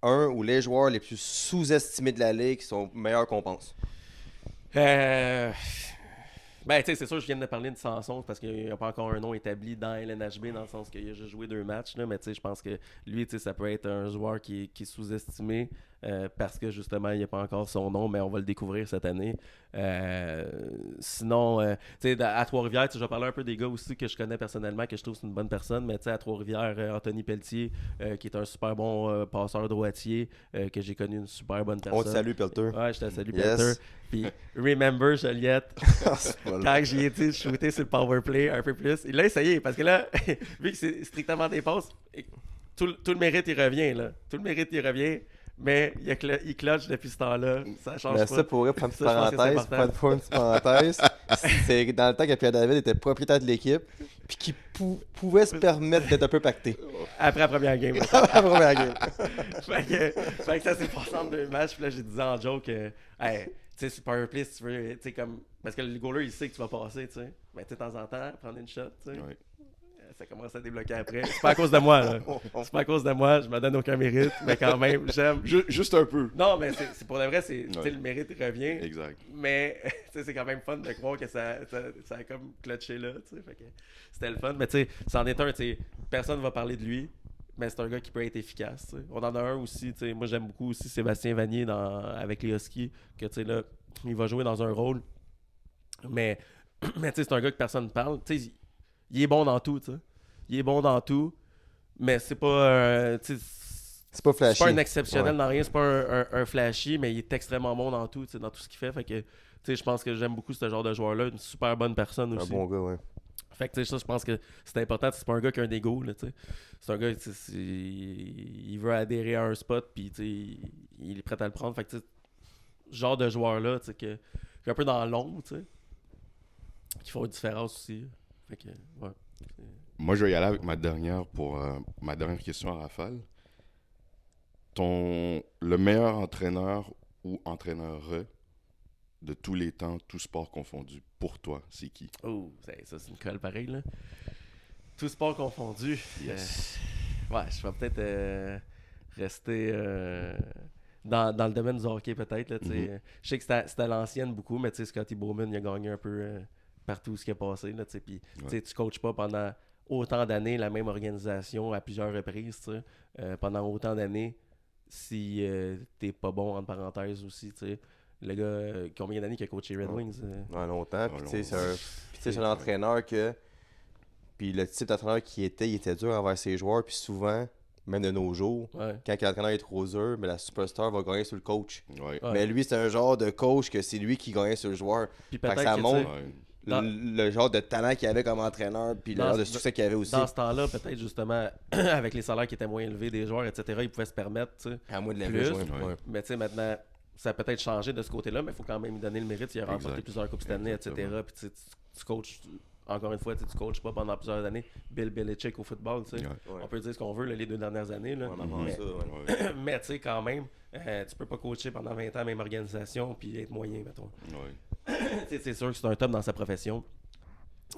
Un ou les joueurs les plus sous-estimés de la ligue qui sont meilleurs qu'on pense. Ben, tu sais, c'est sûr, je viens de parler de Sanson parce qu'il n'y a pas encore un nom établi dans LNHB dans le sens qu'il a juste joué 2 matchs. Là, mais tu sais, je pense que lui, tu sais, ça peut être un joueur qui est sous-estimé parce que justement, il n'y a pas encore son nom, mais on va le découvrir cette année. Sinon, tu sais, à Trois-Rivières, tu sais, je vais parler un peu des gars aussi que je connais personnellement, que je trouve que c'est une bonne personne. Mais tu sais, à Trois-Rivières, Anthony Pelletier, qui est un super bon passeur droitier, que j'ai connu une super bonne personne. On te salue, Pelter. Ouais, je te salue, Yes. Peter. Puis, remember, Joliette, C'est pas là. quand j'y ai dit shooter sur le powerplay un peu plus, il l'a essayé parce que là, vu que c'est strictement des passes, tout le mérite il revient. Là. Tout le mérite il revient, mais il clutch depuis ce temps-là. Ça change Mais pas. ça, pour faire une petite Ça, je pense que c'est parenthèse, important. pour une petite parenthèse, c'est dans le temps que Pierre David était propriétaire de l'équipe, puis qu'il pouvait se permettre d'être un peu pacté. Après la première game. là. La première game. fait que ça s'est passé en 2 matchs. Puis là, j'ai dit en joke, hey, tu sais, sur powerplay, si tu veux, tu sais, comme. Parce que le goaler, il sait que tu vas passer, tu sais. Mais tu sais, de temps en temps, prendre une shot, tu sais. Ouais. Ça commence à débloquer après. C'est pas à cause de moi, là. C'est pas à cause de moi, je me donne aucun mérite, mais quand même, j'aime. Juste un peu. Non, mais c'est pour de vrai, tu sais, Ouais. le mérite il revient. Exact. Mais tu sais, c'est quand même fun de croire que ça a comme clutché là. Tu sais, fait que c'était le fun. Mais tu sais, c'en est un, tu sais, personne va parler de lui. Mais c'est un gars qui peut être efficace. Tu sais. On en a un aussi. Tu sais, moi, j'aime beaucoup aussi Sébastien Vanier avec les Huskies. Que tu sais, là, il va jouer dans un rôle. Mais tu sais, c'est un gars que personne ne parle. Tu sais, il est bon dans tout. Tu sais. Il est bon dans tout. Mais c'est pas. Tu sais, C'est pas c'est flashy. pas un exceptionnel Ouais. dans rien, c'est pas un flashy, mais il est extrêmement bon dans tout, tu sais, dans tout ce qu'il fait. Fait que, tu sais, je pense que j'aime beaucoup ce genre de joueur-là, une super bonne personne Un aussi. bon gars, ouais. Fait que, tu sais, ça, je pense que c'est important. C'est pas un gars qui a un ego, là, tu sais. C'est un gars, tu sais, il veut adhérer à un spot, puis, tu sais, il est prêt à le prendre. Fait que, tu sais, ce genre de joueur-là, tu sais, qui est un peu dans l'ombre, tu sais, qui font une différence aussi. Fait que, ouais. Moi, je vais y aller avec ma dernière question à Rafale. Le meilleur entraîneur ou entraîneur de tous les temps, tout sport confondu, pour toi, c'est qui? Oh, ça c'est une colle pareille, là. Tout sport confondu. Yes. Ouais, je vais peut-être rester dans le domaine du hockey, peut-être. Là, Je sais que c'était à l'ancienne beaucoup, mais Scotty Bowman, il a gagné un peu partout ce qui est passé. Là, puis tu coaches pas pendant autant d'années la même organisation à plusieurs reprises. Pendant autant d'années, si t'es pas bon, entre parenthèses aussi. Le gars, combien d'années qu'il a coaché Red Wings? Ouais, longtemps. Puis longtemps. c'est un entraîneur que. Puis le type d'entraîneur qu'il était, il était dur envers ses joueurs. Puis souvent, même de nos jours, quand l'entraîneur est trop dur, mais la superstar va gagner sur le coach. Ouais. Mais lui, c'est un genre de coach que c'est lui qui gagnait sur le joueur. Puis Fait que peut-être ça que, montre dans- le genre de talent qu'il avait comme entraîneur. Puis le genre de succès qu'il avait aussi. Dans ce temps-là, peut-être justement, avec les salaires qui étaient moins élevés des joueurs, etc., ils pouvaient se permettre. À moins de plus. leverage, ouais. Mais maintenant, ça a peut-être changé de ce côté-là, mais il faut quand même lui donner le mérite. Il a remporté Exact. plusieurs Coupes Stanley, etc. Puis tu coaches, encore une fois, tu coaches pas pendant plusieurs années Bill Belichick au football. Ouais. On peut dire ce qu'on veut les 2 dernières années. Là. Ouais, mais avant mais ça, ouais. Ouais. mais tu sais, quand même, tu peux pas coacher pendant 20 ans la même organisation puis être moyen, mettons. Ouais. C'est sûr que c'est un top dans sa profession.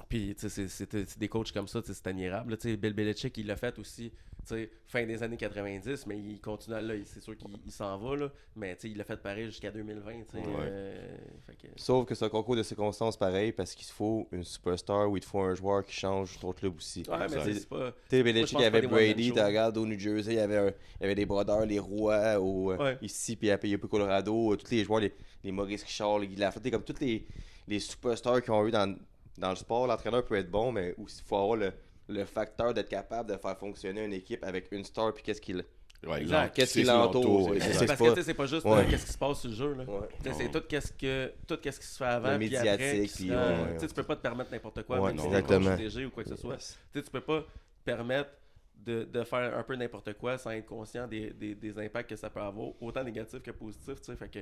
Puis, c'est des coachs comme ça, c'est admirable. Bill Belichick, il l'a fait aussi fin des années 90, mais il continue là. C'est sûr qu'il s'en va, là, mais il l'a fait pareil jusqu'à 2020. Fait que... Sauf que c'est un concours de circonstances pareil parce qu'il te faut une superstar ou il te faut un joueur qui change ton club aussi. Ouais, mais Exact. c'est pas. Tu sais, Belichick, Moi, il y je pense avait pas des Brady, one-man tu show. regardes au New Jersey, il y avait les Brodeurs, les Rois ici, puis il y a peu Colorado, tous les joueurs, les Maurice Richard, les Guy Lafleur, comme tous les superstars qu'ils ont eu dans le sport. L'entraîneur peut être bon, mais aussi il faut avoir le facteur d'être capable de faire fonctionner une équipe avec une star, puis qu'est-ce qu'il Ouais, Exact. Qu'est-ce qui l'entoure, ouais, c'est- exact. Parce pas- que c'est pas juste qu'est-ce qui se passe sur le jeu. Là. Ouais. C'est tout qu'est-ce qui se fait avant, Le puis après, médiatique, qui se puis rend- ouais. Tu peux pas te permettre n'importe quoi, Ouais, même si non, t'es coach exactement. DG ou quoi que ce soit. Yes. Tu peux pas te permettre de faire un peu n'importe quoi sans être conscient des impacts que ça peut avoir, autant négatifs que positifs. Fait que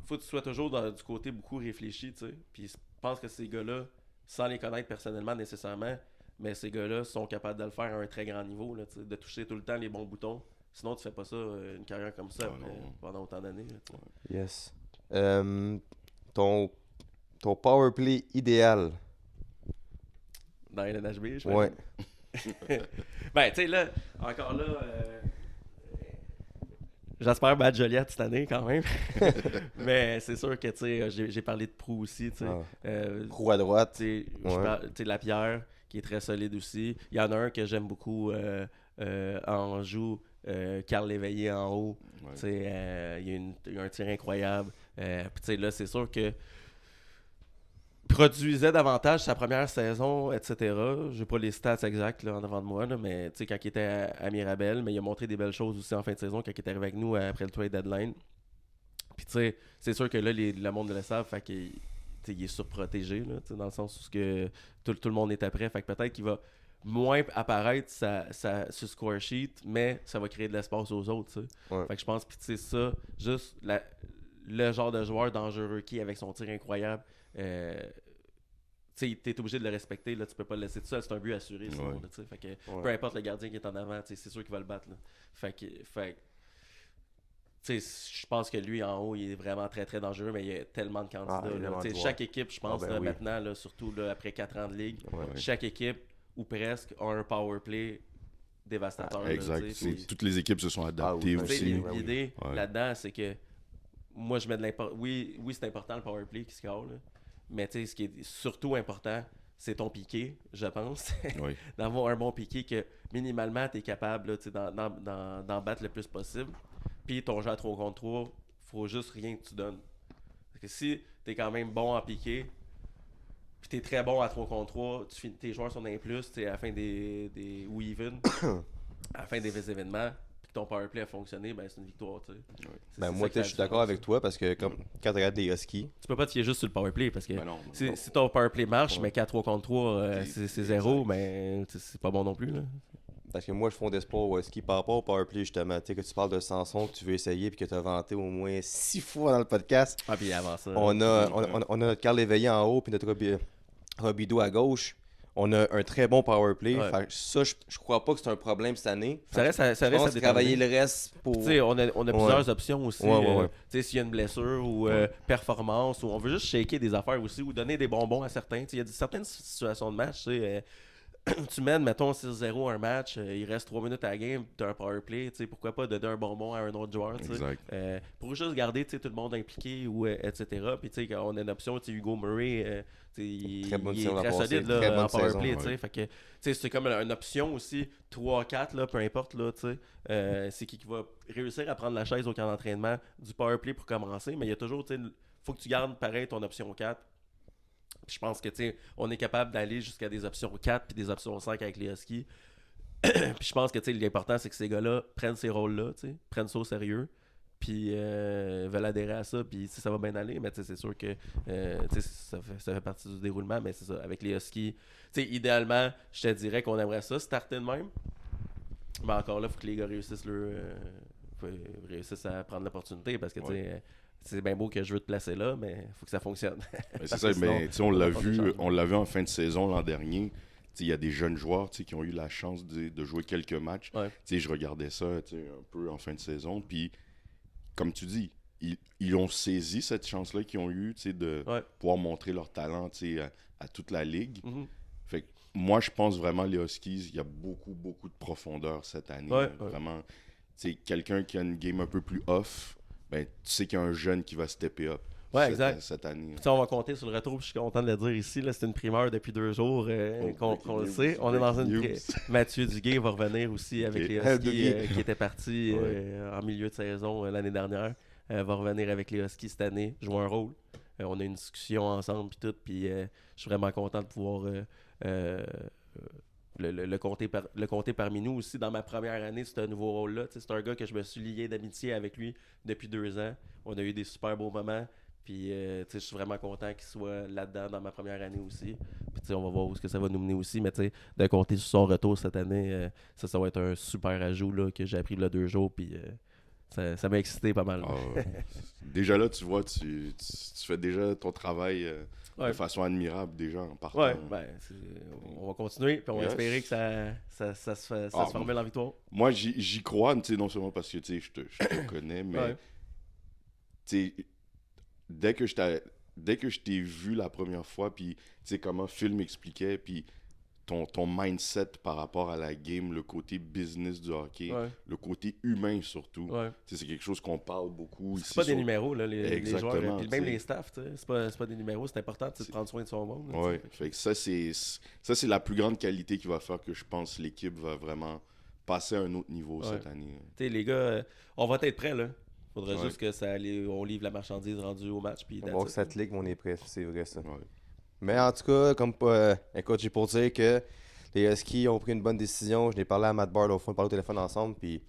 faut que tu sois toujours du côté beaucoup réfléchi. Puis je pense que ces gars-là, sans les connaître personnellement nécessairement, mais ces gars-là sont capables de le faire à un très grand niveau, là, de toucher tout le temps les bons boutons. Sinon, tu fais pas ça une carrière comme ça Ah, non. pendant autant d'années. Là, Yes. Ton power play idéal. Dans LNHB, je Ouais. Ben, tu sais, là, encore là, j'espère battre Joliette cette année quand même. Mais c'est sûr que, tu sais, j'ai parlé de Prou aussi, tu sais. Ah. Roue à droite. Tu Ouais. sais, Lapierre, qui est très solide aussi. Il y en a un que j'aime beaucoup en joue, Carl Léveillé en haut. Ouais. Tu sais, il y a un tir incroyable. Puis, tu sais, là, c'est sûr que produisait davantage sa première saison, etc. J'ai pas les stats exacts là, en avant de moi, là, mais tu sais, quand il était à Mirabel, mais il a montré des belles choses aussi en fin de saison quand il est arrivé avec nous après le trade deadline. Puis tu sais, c'est sûr que là, le monde le savent, fait qu'il tu sais, il est surprotégé, là, tu sais, dans le sens où que tout le monde est après, fait que peut-être qu'il va moins apparaître sur score sheet, mais ça va créer de l'espace aux autres, tu sais. Ouais. Fait que je pense que c'est ça, juste le genre de joueur dangereux qui, avec son tir incroyable, tu sais, t'es obligé de le respecter, là, tu peux pas le laisser tout seul, c'est un but assuré, sinon, Ouais. là, tu sais. Fait que peu importe le gardien qui est en avant, tu sais, c'est sûr qu'il va le battre, là. Fait que tu sais, je pense que lui en haut il est vraiment très très dangereux, mais il y a tellement de candidats, il y a là. tellement Tu sais, de chaque équipe, je pense, Ah, ben là, oui. maintenant là, surtout là, après 4 ans de ligue, Ouais. chaque équipe ou presque a un power play dévastateur, là, Exact. tu sais, puis- Toutes les équipes se sont adaptées oui, tu sais, aussi. Ouais, oui. l'idée Ouais. là-dedans, c'est que moi, je mets de l'importance. Oui, c'est important le power play qui score, là. Mais tu sais, ce qui est surtout important, c'est ton piqué, je pense. Oui. D'avoir un bon piqué que minimalement, tu es capable là, tu sais, d'en battre le plus possible. Puis ton jeu à 3 contre 3, faut juste rien que tu donnes. Parce que si tu es quand même bon en piqué, puis tu es très bon à 3 contre 3, tes joueurs sont dans les plus, tu sais, à la fin des ou even, à la fin des événements, puis que ton power play a fonctionné, ben c'est une victoire, tu sais. C'est Ben ça moi, qui fait je suis la d'accord avec différence. toi parce que quand tu regardes les Huskies, Tu peux pas te fier juste sur le power play parce que Ben non. si ton power play marche, Ouais. mais qu'à 3 contre 3, c'est 0, mais c'est pas bon non plus. Là. parce que moi, je fonds d'espoir aux Huskies par rapport au power play, justement. Tu sais, que tu parles de Samson, que tu veux essayer, puis que tu as vanté au moins 6 fois dans le podcast. Ah, puis avant ça. On a notre Carl Léveillé en haut, puis notre Robidoux à gauche. On a un très bon power play. Ouais. Fait que ça, je crois pas que c'est un problème cette année. Ça reste à Je pense travailler le reste pour. Tu sais, on a plusieurs options aussi. Ouais. Tu sais, s'il y a une blessure ou performance, ou on veut juste shaker des affaires aussi, ou donner des bonbons à certains. Tu sais, il y a certaines situations de match, tu sais, tu mènes, mettons, 6-0 un match, il reste 3 minutes à la game, tu as un power play, pourquoi pas donner un bonbon à un autre joueur, Exact. pour juste garder tout le monde impliqué, ou, etc. Puis quand on a une option, Hugo Murray, il est très solide là, en power play. Ouais. Fait que c'est comme une option aussi, 3-4, là, peu importe, là, c'est qui va réussir à prendre la chaise au camp d'entraînement du power play pour commencer, mais il y a toujours, faut que tu gardes pareil ton option 4. Je pense que on est capable d'aller jusqu'à des options 4 puis des options 5 avec les Huskies. Puis je pense que l'important, c'est que ces gars-là prennent ces rôles-là, prennent ça au sérieux, puis veulent adhérer à ça, puis ça va bien aller. Mais c'est sûr que ça fait partie du déroulement, mais c'est ça. Avec les Huskies, idéalement, je te dirais qu'on aimerait ça starter de même. Mais encore là, il faut que les gars réussissent à prendre l'opportunité, parce que c'est bien beau que je veux te placer là, mais il faut que ça fonctionne. C'est ça, mais on l'a vu en fin de saison l'an dernier. Il y a des jeunes joueurs qui ont eu la chance de jouer quelques matchs. Ouais. Je regardais ça un peu en fin de saison. Puis, comme tu dis, ils ont saisi cette chance-là qu'ils ont eue de pouvoir montrer leur talent à toute la ligue. Mm-hmm. Fait que moi, je pense vraiment les Huskies, il y a beaucoup, beaucoup de profondeur cette année. Vraiment, quelqu'un qui a une game un peu plus off, ben, tu sais qu'il y a un jeune qui va stepper up cette année. Puis on va compter sur le retour, je suis content de le dire ici. C'est une primeur depuis 2 jours qu'on le sait. On est dans une Mathieu Duguay va revenir aussi avec les Huskies qui était parti en milieu de saison l'année dernière. Va revenir avec les Huskies cette année, jouer un rôle. On a une discussion ensemble puis tout, puis je suis vraiment content de pouvoir le compter parmi nous aussi. Dans ma première année, c'est un nouveau rôle-là. C'est un gars que je me suis lié d'amitié avec lui depuis 2 ans. On a eu des super beaux moments. Puis je suis vraiment content qu'il soit là-dedans dans ma première année aussi. Puis on va voir où ça va nous mener aussi. Mais de compter sur son retour cette année, ça va être un super ajout là, que j'ai appris il y a 2 jours. Puis ça m'a excité pas mal. Déjà là, tu vois, tu fais déjà ton travail de façon admirable déjà en partant. Ouais, on va continuer. Puis on va espérer que ça se formule en victoire. Moi, j'y crois, non seulement parce que je te connais, mais dès que je t'ai vu la première fois, puis comment Phil m'expliquait, puis ton mindset par rapport à la game, le côté business du hockey, le côté humain surtout, c'est quelque chose qu'on parle beaucoup ici. C'est pas des numéros, là, les joueurs, puis même les staffs, c'est pas des numéros, c'est important de prendre soin de son monde. Oui, fait que ça c'est la plus grande qualité qui va faire que je pense l'équipe va vraiment passer à un autre niveau cette année. Les gars, on va être prêts, là. Faudrait juste que on livre la marchandise rendue au match. Puis on va cette ligue, on est prêt, c'est vrai ça. Ouais. Mais en tout cas, écoute, j'ai pour dire que les Huskies ont pris une bonne décision. Je l'ai parlé à Matt Bard au fond, on parlait au téléphone ensemble, puis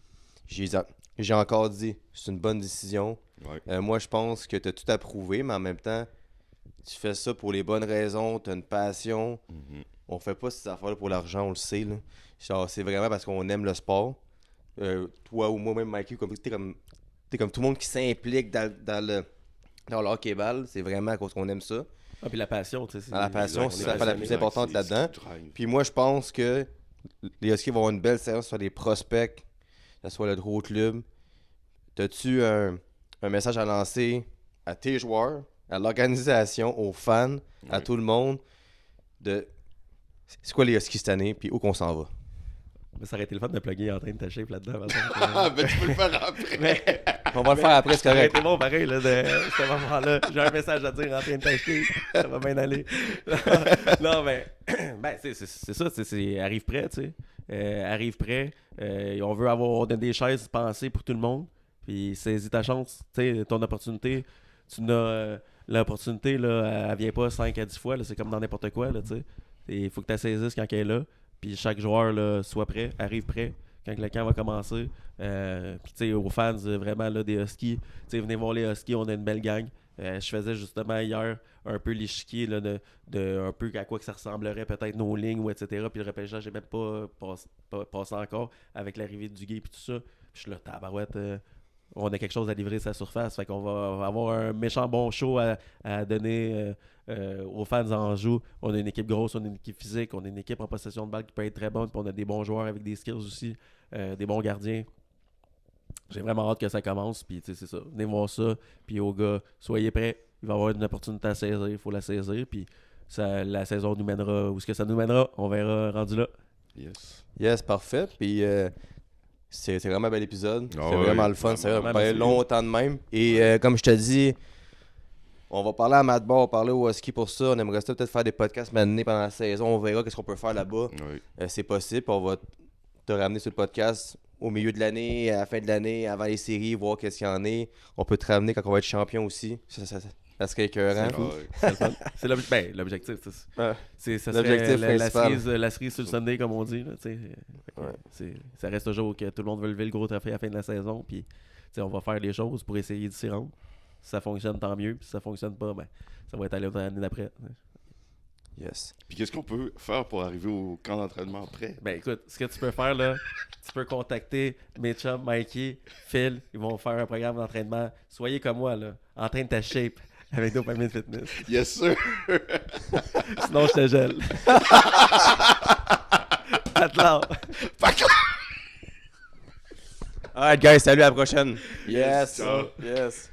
j'ai encore dit, c'est une bonne décision. Ouais. Moi, je pense que tu as tout approuvé, mais en même temps, tu fais ça pour les bonnes raisons, tu as une passion. Mm-hmm. On fait pas ces affaires-là pour l'argent, on le sait. Là. Genre, c'est vraiment parce qu'on aime le sport. Toi ou moi, même Mikey, comme tout le monde qui s'implique dans le hockey-ball, c'est vraiment à cause qu'on aime ça. Ah, puis la passion, tu sais. La passion, c'est la plus importante là-dedans. Puis moi, je pense que les Huskies vont avoir une belle séance sur les prospects, que ce soit le gros club. T'as-tu un message à lancer à tes joueurs, à l'organisation, aux fans, à tout le monde, de c'est quoi les Huskies cette année, puis où qu'on s'en va? Mais ça aurait été le fun de plugger en train de ta shape là-dedans. Ben tu peux le faire après. On va le faire après, c'est correct. C'est bon, pareil, là, de ce moment-là. J'ai un message à dire en train de t'acheter. Ça va bien aller. Non, mais c'est ça, c'est arrive prêt, tu sais. Arrive prêt. On veut avoir des chaises pensées pour tout le monde. Puis saisis ta chance, tu sais, ton opportunité. Tu n'as l'opportunité, là, elle vient pas 5 à 10 fois. Là, c'est comme dans n'importe quoi, là, tu sais. Il faut que tu la saisisses quand elle est là. Puis chaque joueur là, soit prêt, arrive prêt quand le camp va commencer. Puis tu sais, aux fans vraiment là, des Huskies, venez voir les Huskies, on a une belle gang. Je faisais justement hier un peu l'échiquier là, de un peu à quoi que ça ressemblerait peut-être nos lignes ou etc. Puis le repêchage n'est même pas passé encore avec l'arrivée du Duguay et tout ça. Puis je suis là, tabarouette, on a quelque chose à livrer sa surface. Fait qu'on va avoir un méchant bon show à donner aux fans en joue. On a une équipe grosse, on a une équipe physique, on a une équipe en possession de balle qui peut être très bonne. Puis on a des bons joueurs avec des skills aussi, des bons gardiens. J'ai vraiment hâte que ça commence. Puis c'est ça. Venez voir ça. Puis aux gars, soyez prêts. Il va y avoir une opportunité à saisir. Il faut la saisir. Puis la saison nous mènera où est-ce que ça nous mènera. On verra rendu là. Yes. Yes, parfait. Puis c'est vraiment un bel épisode. Ah c'est ouais, vraiment le fun. C'est vraiment, vraiment merci. longtemps de même. Et comme je te dis, on va parler à Matt Bar, on va parler au Husky pour ça. On aimerait ça peut-être faire des podcasts maintenant pendant la saison. On verra qu'est-ce qu'on peut faire là-bas. Oui. C'est possible. On va te ramener sur le podcast au milieu de l'année, à la fin de l'année, avant les séries, voir qu'est-ce qu'il y en est. On peut te ramener quand on va être champion aussi. Ça serait écœurant. Ah ouais. C'est le fun. C'est l'objectif. Ça L'objectif serait principal. la cerise sur le Sunday, comme on dit. Là, ça reste toujours que tout le monde veut lever le gros trophée à la fin de la saison. Puis on va faire les choses pour essayer de s'y rendre. Si ça fonctionne, tant mieux. Puis si ça fonctionne pas, ça va être à l'année d'après. Yes. Puis qu'est-ce qu'on peut faire pour arriver au camp d'entraînement après? Écoute, ce que tu peux faire là, tu peux contacter mes chums, Mikey, Phil. Ils vont faire un programme d'entraînement. Soyez comme moi, là, en train de ta shape avec Dopamine Fitness. Yes, sir! Sinon, je te gèle. Atlas. Alright, guys, salut, à la prochaine. Yes, ciao. Yes.